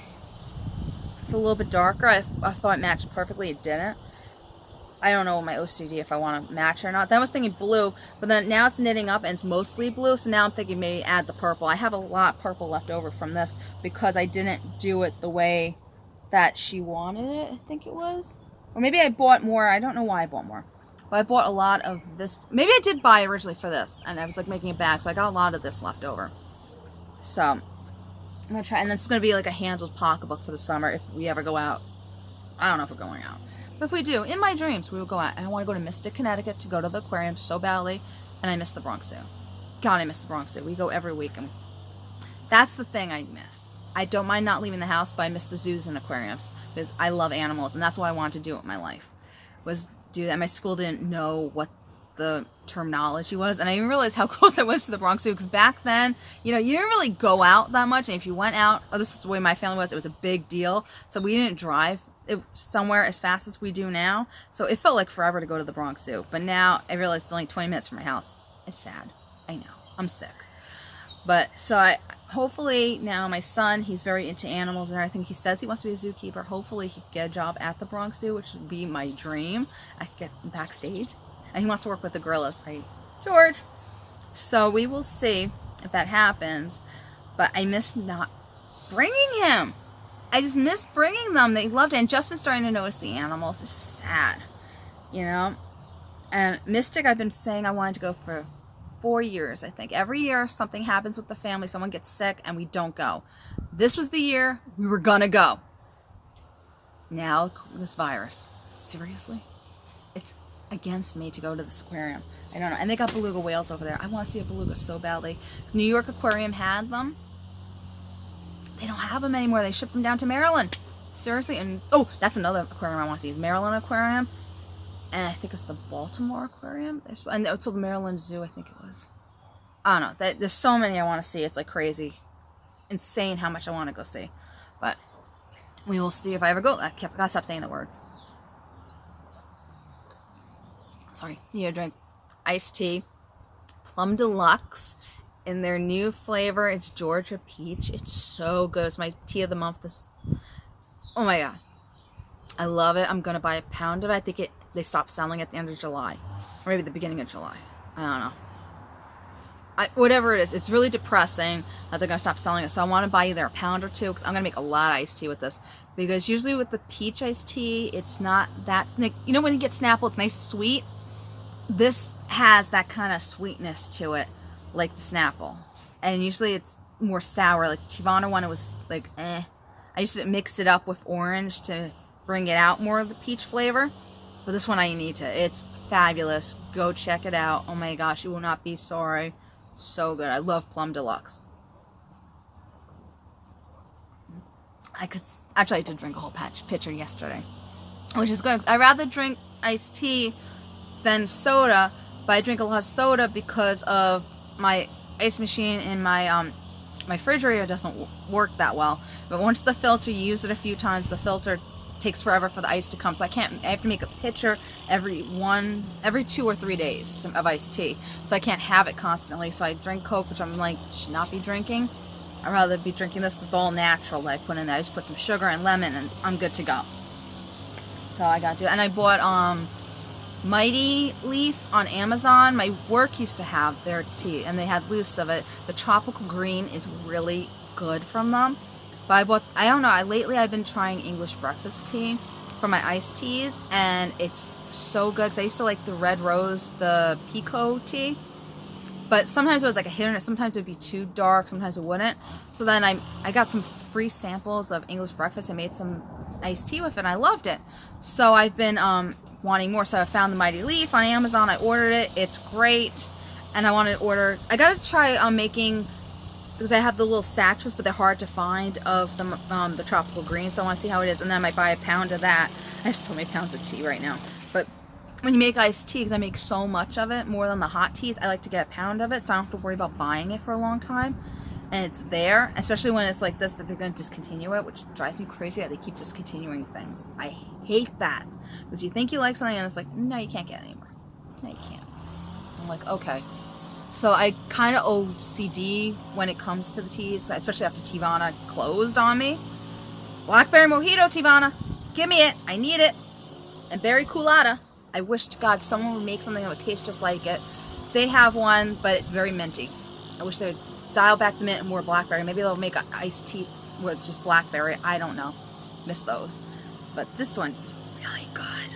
it's a little bit darker. I thought it matched perfectly. It didn't. I don't know my OCD if I want to match or not. Then I was thinking blue, but then now it's knitting up and it's mostly blue, so now I'm thinking maybe add the purple. I have a lot of purple left over from this because I didn't do it the way that she wanted it, I think it was. Or maybe I bought more. I don't know why I bought more. But I bought a lot of this. Maybe I did buy originally for this, and I was like making a bag, so I got a lot of this left over. So I'm gonna try, and this is gonna be like a handled pocketbook for the summer if we ever go out. I don't know if we're going out, but if we do, in my dreams, we will go out. And I want to go to Mystic, Connecticut to go to the aquarium so badly, and I miss the Bronx Zoo. God, I miss the Bronx Zoo. We go every week, and that's the thing I miss. I don't mind not leaving the house, but I miss the zoos and aquariums because I love animals, and that's what I wanted to do with my life, was do that. My school didn't know what the terminology was, and I didn't realize how close I was to the Bronx Zoo, because back then, you know, you didn't really go out that much, and if you went out, oh, this is the way my family was, it was a big deal, so we didn't drive somewhere as fast as we do now, so it felt like forever to go to the Bronx Zoo, but now I realize it's only 20 minutes from my house. It's sad. I know. I'm sick. But, so hopefully now my son, he's very into animals and everything. He says he wants to be a zookeeper. Hopefully he can get a job at the Bronx Zoo, which would be my dream. I could get backstage. And he wants to work with the gorillas, right? George. So we will see if that happens. But I miss not bringing him. I just miss bringing them. They loved it. And Justin's starting to notice the animals. It's just sad, you know. And Mystic, I've been saying I wanted to go for 4 years, I think. Every year something happens with the family, someone gets sick, and we don't go. This was the year we were gonna go. Now, this virus. Seriously? It's against me to go to this aquarium. I don't know. And they got beluga whales over there. I want to see a beluga so badly. New York Aquarium had them. They don't have them anymore. They shipped them down to Maryland. Seriously. And oh, that's another aquarium I want to see. Maryland Aquarium. And I think it's the Baltimore Aquarium. And it's the Maryland Zoo, I think it was. I don't know. There's so many I want to see. It's like crazy. Insane how much I want to go see. But we will see if I ever go. I gotta stop saying the word. Sorry. You drink iced tea. Plum Deluxe. In their new flavor. It's Georgia Peach. It's so good. It's my tea of the month. Oh my god. I love it. I'm going to buy a pound of it. I think they stopped selling at the end of July. Or maybe the beginning of July. I don't know. Whatever it is, it's really depressing that they're going to stop selling it. So I want to buy either a pound or two, because I'm going to make a lot of iced tea with this. Because usually with the peach iced tea, it's not that... You know when you get Snapple, it's nice and sweet? This has that kind of sweetness to it, like the Snapple. And usually it's more sour. Like the Tivana one, it was like, eh. I used to mix it up with orange to bring it out more of the peach flavor, but this one I need to. It's fabulous. Go check it out. Oh my gosh, you will not be sorry. So good. I love Plum Deluxe. I did drink a whole pitcher yesterday, which is good. I rather drink iced tea than soda, but I drink a lot of soda because of my ice machine in my my refrigerator doesn't work that well. But once the filter, you use it a few times, the filter takes forever for the ice to come. So I have to make a pitcher every 2 or 3 days of iced tea. So I can't have it constantly. So I drink Coke, which I'm like, should not be drinking. I'd rather be drinking this because it's all natural that I put in there. I just put some sugar and lemon and I'm good to go. So I got to, and I bought Mighty Leaf on Amazon. My work used to have their tea and they had loose of it. The tropical green is really good from them. But I don't know, lately I've been trying English breakfast tea for my iced teas, and it's so good. Because I used to like the red rose, the Pico tea. But sometimes it was like a hit or miss. Sometimes it would be too dark, sometimes it wouldn't. So then I got some free samples of English breakfast and made some iced tea with it, and I loved it. So I've been wanting more. So I found the Mighty Leaf on Amazon. I ordered it. It's great. And I wanted to order, I got to try making, because I have the little sachets, but they're hard to find, of the tropical green, so I want to see how it is, and then I might buy a pound of that. I have so many pounds of tea right now, but when you make iced tea, because I make so much of it, more than the hot teas, I like to get a pound of it, so I don't have to worry about buying it for a long time, and it's there, especially when it's like this, that they're going to discontinue it, which drives me crazy that they keep discontinuing things. I hate that, because you think you like something, and it's like, no, you can't get it anymore. No, you can't. I'm like, okay. So I kind of OCD when it comes to the teas, especially after Tivana closed on me. Blackberry Mojito, Tivana. Give me it. I need it. And Berry Colada. I wish to God someone would make something that would taste just like it. They have one, but it's very minty. I wish they would dial back the mint and more blackberry. Maybe they'll make an iced tea with just blackberry. I don't know. Miss those. But this one is really good.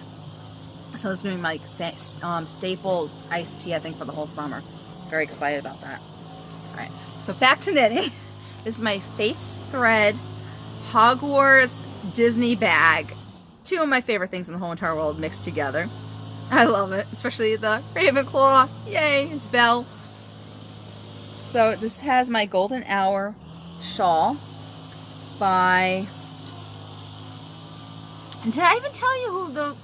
So this is going to be my staple iced tea, I think, for the whole summer. Very excited about that. Alright, so back to knitting. This is my Fates Thread Hogwarts Disney bag. Two of my favorite things in the whole entire world mixed together. I love it, especially the Ravenclaw. Yay, it's Belle. So this has my Golden Hour shawl by... And did I even tell you who the...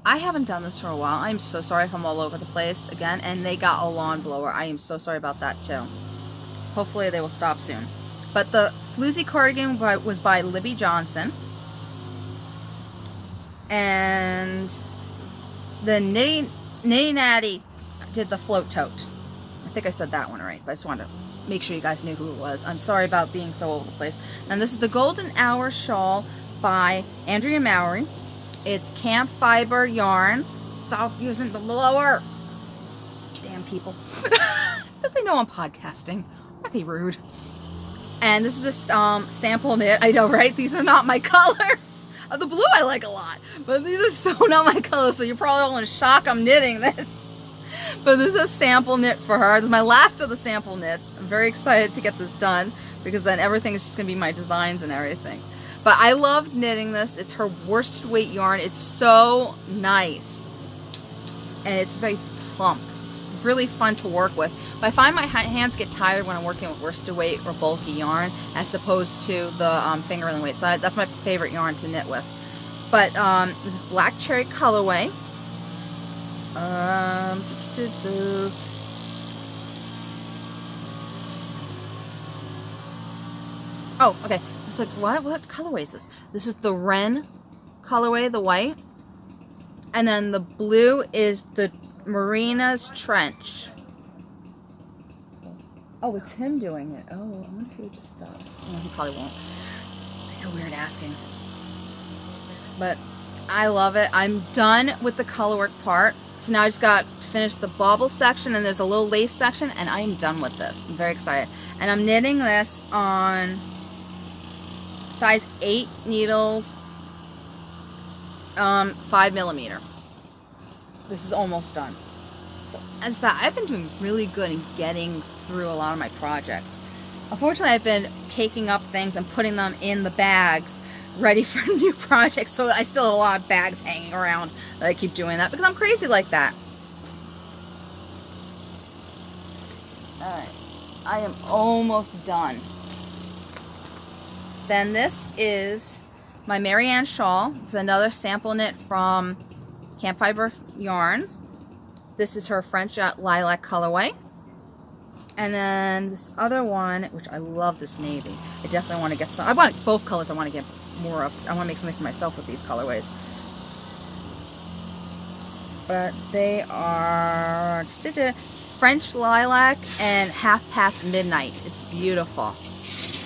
I haven't done this for a while. I'm so sorry if I'm all over the place again. And they got a lawn blower. I am so sorry about that too. Hopefully they will stop soon. But the Floozy cardigan was by Libby Johnson. And the Nitty Natty did the Float Tote. I think I said that one right, but I just wanted to make sure you guys knew who it was. I'm sorry about being so all over the place. And this is the Golden Hour shawl by Andrea Mowry. It's camp fiber yarns. Stop using the blower. Damn people. Don't they know I'm podcasting? Aren't they rude? And this is this sample knit. I know, right? These are not my colors. The blue I like a lot. But these are so not my colors, so you're probably all in shock I'm knitting this. But this is a sample knit for her. This is my last of the sample knits. I'm very excited to get this done, because then everything is just going to be my designs and everything. But I love knitting this. It's her worsted weight yarn. It's so nice. And it's very plump. It's really fun to work with. But I find my hands get tired when I'm working with worsted weight or bulky yarn, as opposed to the fingerling weight. So that's my favorite yarn to knit with. But this is Black Cherry colorway. Oh, okay. I was like, what colorway is this? This is the Wren colorway, the white. And then the blue is the Marina's Trench. Oh, it's him doing it. Oh, I wonder if he would just stop. No, he probably won't. I feel weird asking. But I love it. I'm done with the colorwork part. So now I just got to finish the bauble section, and there's a little lace section, and I am done with this. I'm very excited. And I'm knitting this on size 8 needles, 5mm. This is almost done. So, as I've been doing really good in getting through a lot of my projects. Unfortunately, I've been caking up things and putting them in the bags ready for new projects, so I still have a lot of bags hanging around that I keep doing that because I'm crazy like that. Alright, I am almost done. Then this is my Marianne shawl. It's another sample knit from Camp Fiber Yarns. This is her French Lilac colorway. And then this other one, which I love this navy. I definitely want to get some. I want both colors I want to get more of. I want to make something for myself with these colorways. But they are French lilac and half past midnight. It's beautiful.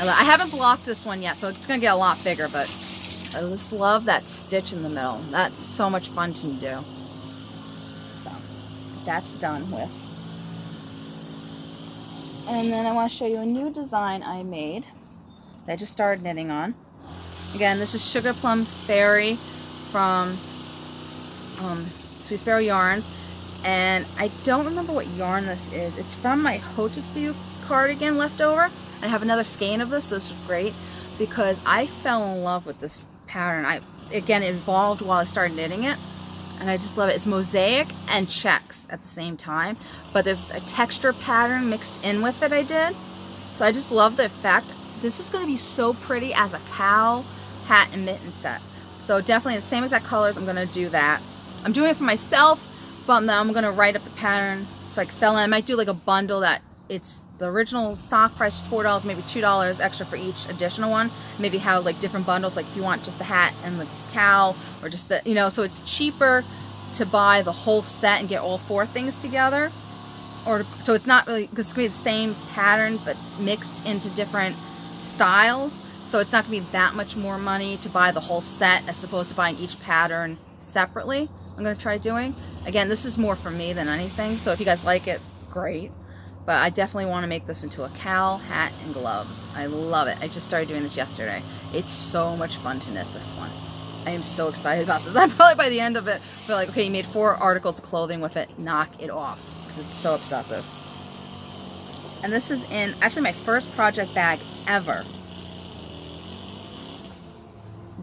I haven't blocked this one yet, so it's going to get a lot bigger, but I just love that stitch in the middle. That's so much fun to do. So that's done with. And then I want to show you a new design I made that I just started knitting on. Again, this is Sugar Plum Fairy from Sweet Sparrow Yarns. And I don't remember what yarn this is. It's from my Hotifew cardigan leftover. I have another skein of this. So this is great because I fell in love with this pattern. Again, it evolved while I started knitting it. And I just love it. It's mosaic and checks at the same time. But there's a texture pattern mixed in with it I did. So I just love the effect. This is going to be so pretty as a cowl, hat, and mitten set. So definitely the same exact colors. I'm going to do that. I'm doing it for myself, but then I'm going to write up the pattern so I can sell it. I might do like a bundle that it's the original sock price was $4, maybe $2 extra for each additional one. Maybe have like different bundles, like if you want just the hat and the cowl, or just the, you know, so it's cheaper to buy the whole set and get all 4 things together. Or so it's not really, because it's going to be the same pattern but mixed into different styles. So it's not going to be that much more money to buy the whole set as opposed to buying each pattern separately. I'm going to try doing. Again, this is more for me than anything. So if you guys like it, great. But I definitely want to make this into a cowl, hat, and gloves. I love it. I just started doing this yesterday. It's so much fun to knit this one. I am so excited about this. I'm probably by the end of it, feel like, okay, you made 4 articles of clothing with it. Knock it off, because it's so obsessive. And this is in, actually my first project bag ever.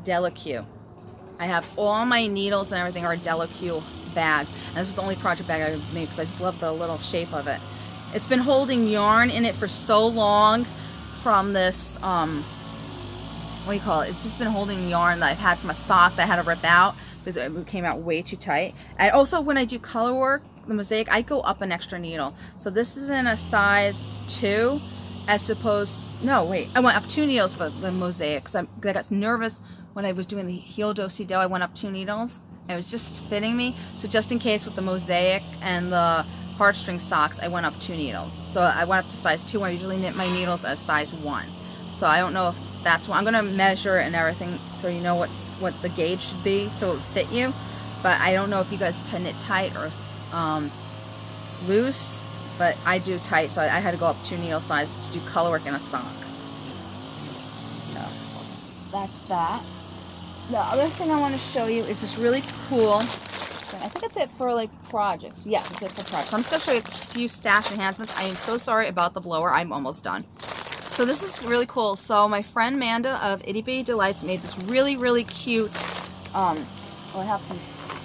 Delaque. I have all my needles and everything are Delaque bags. And this is the only project bag I made because I just love the little shape of it. It's been holding yarn in it for so long from this, what do you call it? It's just been holding yarn that I've had from a sock that I had to rip out because it came out way too tight. And also when I do color work, the mosaic, I go up an extra needle. So this is in a size 2 as opposed, no wait, I went up 2 needles for the mosaic because I got nervous when I was doing the heel do-si-do. I went up 2 needles. It was just fitting me. So just in case with the mosaic and the heartstring socks, I went up 2 needles. So I went up to size 2 when I usually knit my needles at size 1. So I don't know if that's what I'm gonna measure and everything so you know what the gauge should be so it would fit you. But I don't know if you guys knit tight or loose, but I do tight, so I had to go up 2 needle size to do color work in a sock. So that's that. The other thing I want to show you is this really cool thing. I think that's it for like projects. Yeah, that's it for projects. So I'm just going to show you a few stash enhancements. I am so sorry about the blower. I'm almost done. So this is really cool. So my friend Manda of Itty Bitty Delights made this really, really cute, well, I have some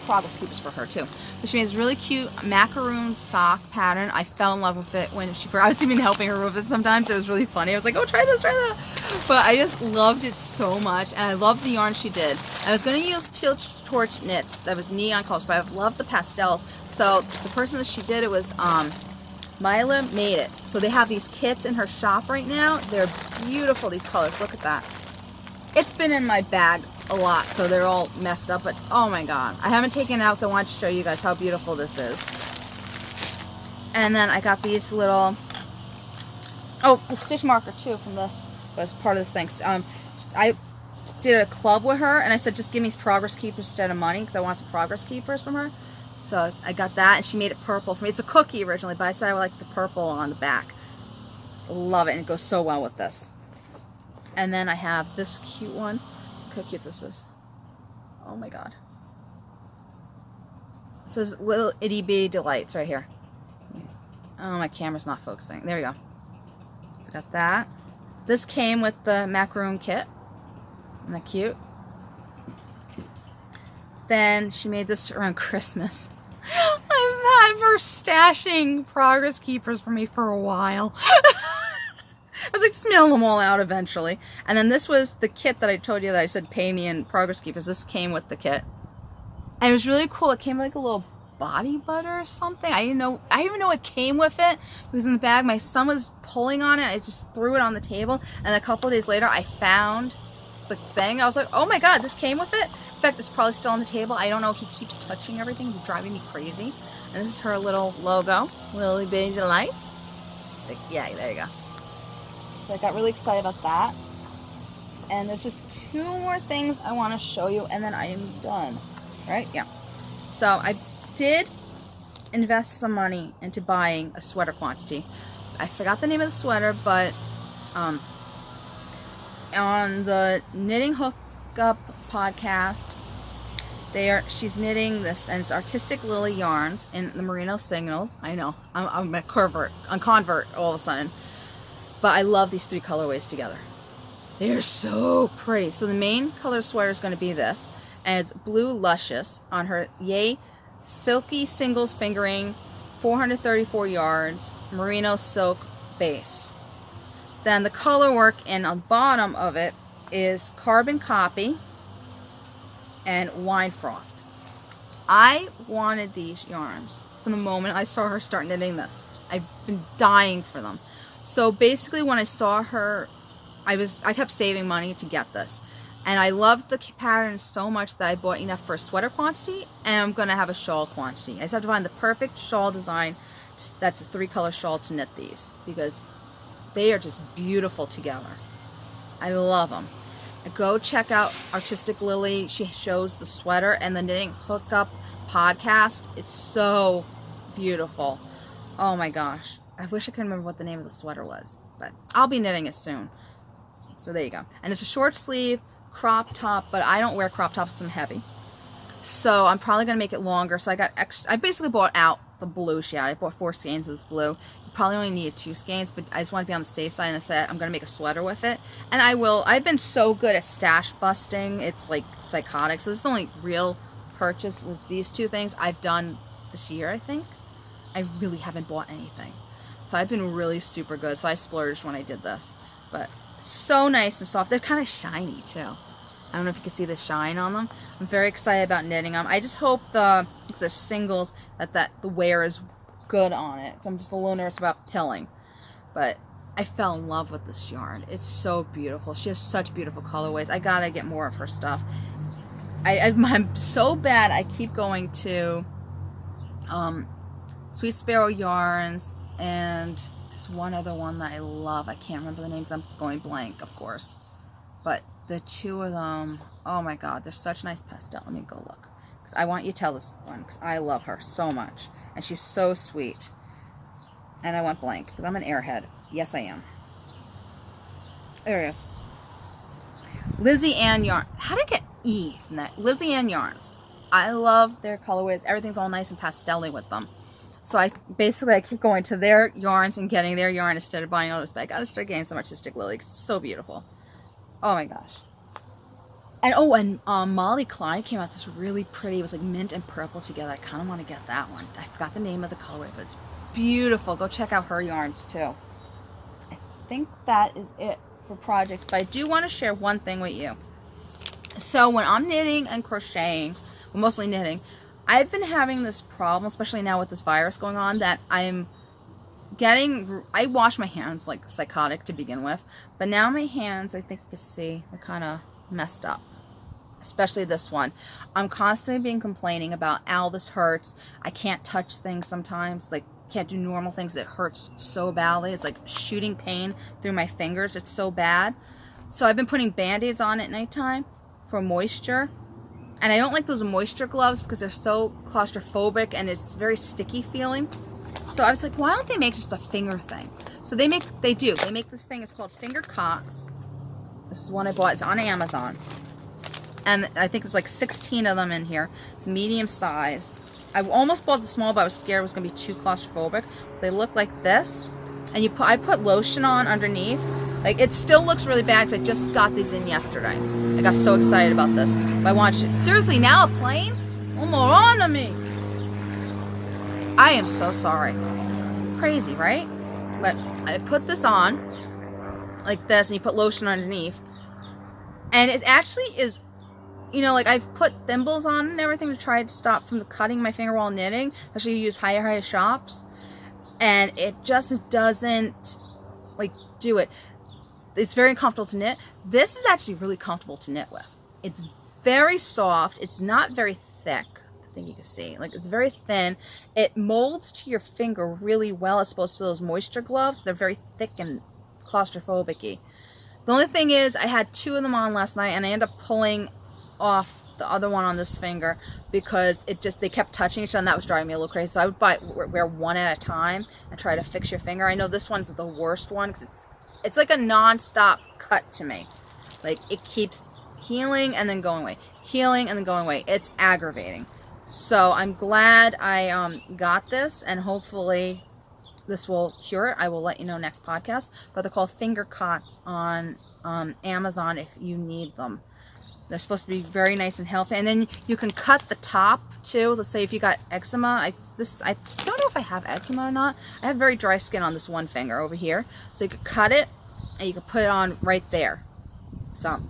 progress keepers for her too. But she made this really cute macaroon sock pattern. I fell in love with it when I was even helping her with it sometimes. It was really funny. I was like, oh, try this, try that. But I just loved it so much. And I loved the yarn she did. I was going to use Tilt Torch knits. That was neon colors, but I loved the pastels. So the person that she did it was Mila made it. So they have these kits in her shop right now. They're beautiful, these colors. Look at that. It's been in my bag a lot, so they're all messed up, but oh my god. I haven't taken it out because I wanted to show you guys how beautiful this is. And then I got these little, oh, a stitch marker too from this, was part of this thing. I did a club with her, and I said, just give me progress keepers instead of money, because I want some progress keepers from her. So I got that, and she made it purple for me. It's a cookie originally, but I said I would like the purple on the back. Love it, and it goes so well with this. And then I have this cute one. Look how cute this is. Oh my god. It says Little Itty Bitty Delights right here. Oh, my camera's not focusing. There we go. So got that. This came with the macaroon kit. Isn't that cute? Then she made this around Christmas. I've had her stashing progress keepers for me for a while. I was like, just mail them all out eventually. And then this was the kit that I told you that I said pay me in progress keepers. This came with the kit. And it was really cool. It came with like a little body butter or something. I didn't even know it came with it. It was in the bag. My son was pulling on it. I just threw it on the table, and a couple of days later I found the thing. I was like, oh my god, this came with it. In fact, it's probably still on the table. I don't know. He keeps touching everything. He's driving me crazy. And this is her little logo, Lily Bitty Delights. Like, yeah, there you go. So I got really excited about that. And there's just 2 more things I want to show you, and then I am done. Right? Yeah. So I did invest some money into buying a sweater quantity. I forgot the name of the sweater, but on the Knitting Hookup podcast, she's knitting this, and it's Artistic Lily yarns in the Merino Signals. I know, I'm a convert all of a sudden, but I love these 3 colorways together. They're so pretty. So the main color sweater is going to be this, and it's Blue Luscious on her Yay Silky Singles Fingering, 434 yards, merino silk base. Then the color work in on the bottom of it is Carbon Copy and Wine Frost. I wanted these yarns from the moment I saw her start knitting this. I've been dying for them. So basically when I saw her, I kept saving money to get this. And I loved the pattern so much that I bought enough for a sweater quantity, and I'm going to have a shawl quantity. I just have to find the perfect shawl design that's a 3-color shawl to knit these, because they are just beautiful together. I love them. Go check out Artistic Lily. She shows the sweater and the Knitting Hookup podcast. It's so beautiful. Oh my gosh. I wish I could remember what the name of the sweater was, but I'll be knitting it soon. So there you go. And it's a short sleeve crop top, but I don't wear crop tops, I'm heavy. So I'm probably going to make it longer. So I got extra. I basically bought out the blue she had. I bought 4 skeins of this blue. You probably only need 2 skeins, but I just want to be on the safe side, and I said I'm going to make a sweater with it. And I will. I've been so good at stash busting. It's like psychotic. So this is the only real purchase was these 2 things I've done this year, I think. I really haven't bought anything. So I've been really super good. So I splurged when I did this. But so nice and soft. They're kind of shiny too. I don't know if you can see the shine on them. I'm very excited about knitting them. I just hope the singles that the wear is good on it. So I'm just a little nervous about pilling. But I fell in love with this yarn. It's so beautiful. She has such beautiful colorways. I gotta get more of her stuff. I'm so bad. I keep going to Sweet Sparrow Yarns and there's one other one that I love. I can't remember the names. I'm going blank, of course. But the 2 of them, oh my god, they're such nice pastel. Let me go look. Because I want you to tell this one, because I love her so much. And she's so sweet. And I went blank, because I'm an airhead. Yes, I am. There it is. Lizzie Ann Yarn. How did I get E from that? Lizzie Ann Yarns. I love their colorways. Everything's all nice and pastel-y with them. So I keep going to their yarns and getting their yarn instead of buying others. But I gotta start getting some Artistic Lily because it's so beautiful. Oh my gosh. And Molly Klein came out this really pretty. It was like mint and purple together. I kind of want to get that one. I forgot the name of the colorway, but it's beautiful. Go check out her yarns too. I think that is it for projects. But I do want to share one thing with you. So when I'm knitting and crocheting, well, mostly knitting, I've been having this problem, especially now with this virus going on, that I wash my hands like psychotic to begin with, but now my hands, I think you can see, they're kind of messed up, especially this one. I'm constantly being complaining about, ow, this hurts. I can't touch things sometimes, like can't do normal things. It hurts so badly. It's like shooting pain through my fingers. It's so bad. So I've been putting Band-Aids on at nighttime for moisture. And I don't like those moisture gloves because they're so claustrophobic and it's very sticky feeling. So I was like, why don't they make just a finger thing? So they make this thing. It's called Finger Cots. This is one I bought. It's on Amazon. And I think it's like 16 of them in here. It's medium size. I almost bought the small, but I was scared it was going to be too claustrophobic. They look like this. And I put lotion on underneath. Like, it still looks really bad because I just got these in yesterday. I got so excited about this. But I want you. Seriously, now a plane? Oh, more on to me. I am so sorry. Crazy, right? But I put this on like this, and you put lotion underneath. And it actually is you know, like I've put thimbles on and everything to try to stop from cutting my finger while knitting, especially you use higher shops, and it just doesn't like do it. It's very comfortable to knit. This is actually really comfortable to knit with. It's very soft. It's not very thick. I think you can see, like, it's very thin. It molds to your finger really well as opposed to those moisture gloves. They're very thick and claustrophobic-y. The only thing is I had 2 of them on last night and I ended up pulling off the other one on this finger because they kept touching each other and that was driving me a little crazy. So I would wear one at a time and try to fix your finger. I know this one's the worst one because it's like a non-stop cut to me. Like, it keeps healing and then going away, healing and then going away. It's aggravating. So I'm glad I got this, and hopefully this will cure it. I will let you know next podcast. But they're called finger cots on Amazon if you need them. They're supposed to be very nice and healthy. And then you can cut the top too. Let's say if you got eczema. I don't know if I have eczema or not. I have very dry skin on this one finger over here. So you could cut it and you could put it on right there. So,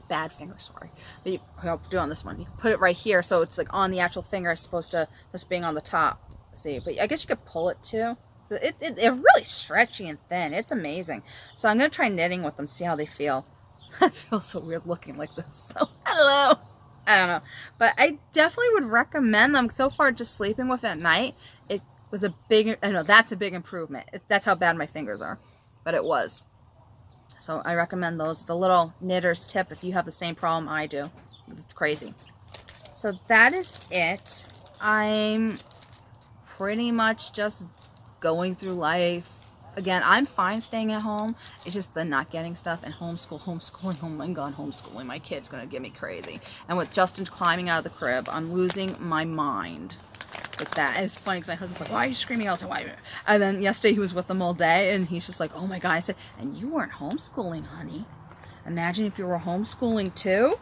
bad finger, sorry. But I'll do it on this one. You can put it right here so it's like on the actual finger as opposed to just being on the top. See, but I guess you could pull it too. So it's really stretchy and thin. It's amazing. So I'm going to try knitting with them, see how they feel. I feel so weird looking like this. So, hello. I don't know. But I definitely would recommend them. So far, just sleeping with it at night, it was a big, I know that's a big improvement. That's how bad my fingers are. But it was. So I recommend those. It's a little knitter's tip if you have the same problem I do. It's crazy. So that is it. I'm pretty much just going through life. Again, I'm fine staying at home. It's just the not getting stuff and homeschooling. Oh my God, homeschooling. My kid's going to get me crazy. And with Justin climbing out of the crib, I'm losing my mind with that. And it's funny because my husband's like, why are you screaming out to why? And then yesterday he was with them all day and he's just like, oh my God. I said, and you weren't homeschooling, honey. Imagine if you were homeschooling too.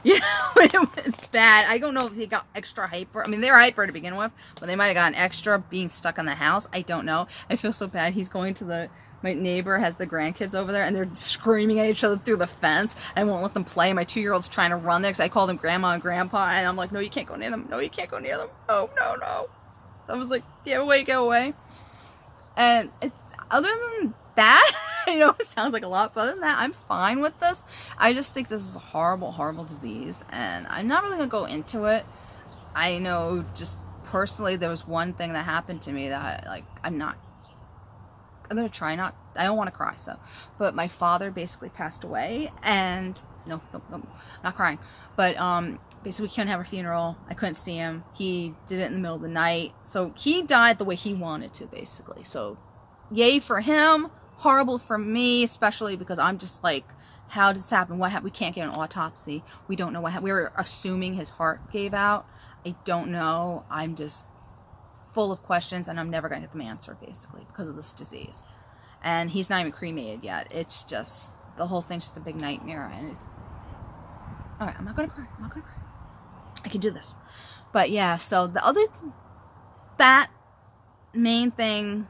You know, it's bad. I don't know if he got extra hyper. I mean, they were hyper to begin with, but they might have gotten extra being stuck in the house. I don't know. I feel so bad. He's going to my neighbor has the grandkids over there and they're screaming at each other through the fence. I won't let them play. My 2-year-old's trying to run there because I call them grandma and grandpa and I'm like, no, you can't go near them. No, you can't go near them. Oh, no, no. I was like, get away, go away. And it's other than that, I know it sounds like a lot, but other than that, I'm fine with this. I just think this is a horrible, horrible disease and I'm not really going to go into it. I know just personally there was one thing that happened to me that like I'm going to try not, I don't want to cry, so, but my father basically passed away and, no, not crying, but, basically we couldn't have a funeral, I couldn't see him, he did it in the middle of the night, so he died the way he wanted to, basically, so, yay for him, horrible for me, especially because I'm just like, how does this happen, what happened, we can't get an autopsy, we don't know what happened, we were assuming his heart gave out, I don't know, I'm just full of questions and I'm never going to get them answered basically because of this disease. And he's not even cremated yet. It's just, the whole thing's just a big nightmare. And alright, I'm not going to cry. I'm not going to cry. I can do this. But yeah, so that main thing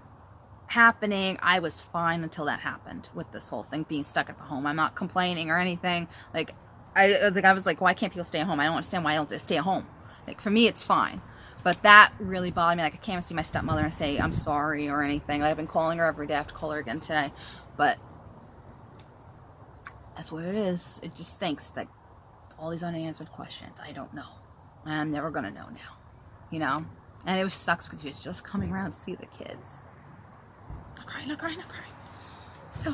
happening, I was fine until that happened with this whole thing being stuck at the home. I'm not complaining or anything. Like, I was like, why can't people stay at home? I don't understand why I don't stay at home. Like, for me, it's fine. But that really bothered me. Like, I can't even see my stepmother and say, I'm sorry or anything. Like, I've been calling her every day. I have to call her again today. But that's what it is. It just stinks that all these unanswered questions. I don't know. I'm never going to know now. You know? And it sucks because he was just coming around to see the kids. Not crying, not crying, not crying. So,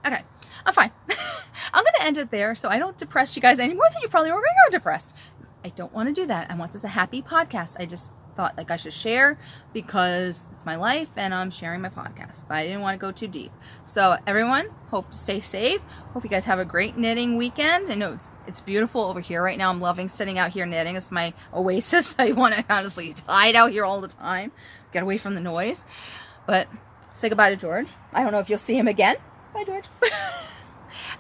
okay. I'm fine. I'm going to end it there so I don't depress you guys any more than you probably already are depressed. I don't want to do that. I want this a happy podcast. I just thought like I should share because it's my life and I'm sharing my podcast. But I didn't want to go too deep. So everyone, hope to stay safe. Hope you guys have a great knitting weekend. I know it's beautiful over here right now. I'm loving sitting out here knitting. It's my oasis. I want to honestly hide out here all the time. Get away from the noise. But say goodbye to George. I don't know if you'll see him again. Bye, George.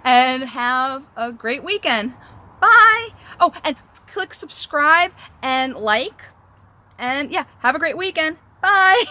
And have a great weekend. Bye. Oh, and click subscribe and like. And yeah, have a great weekend. Bye.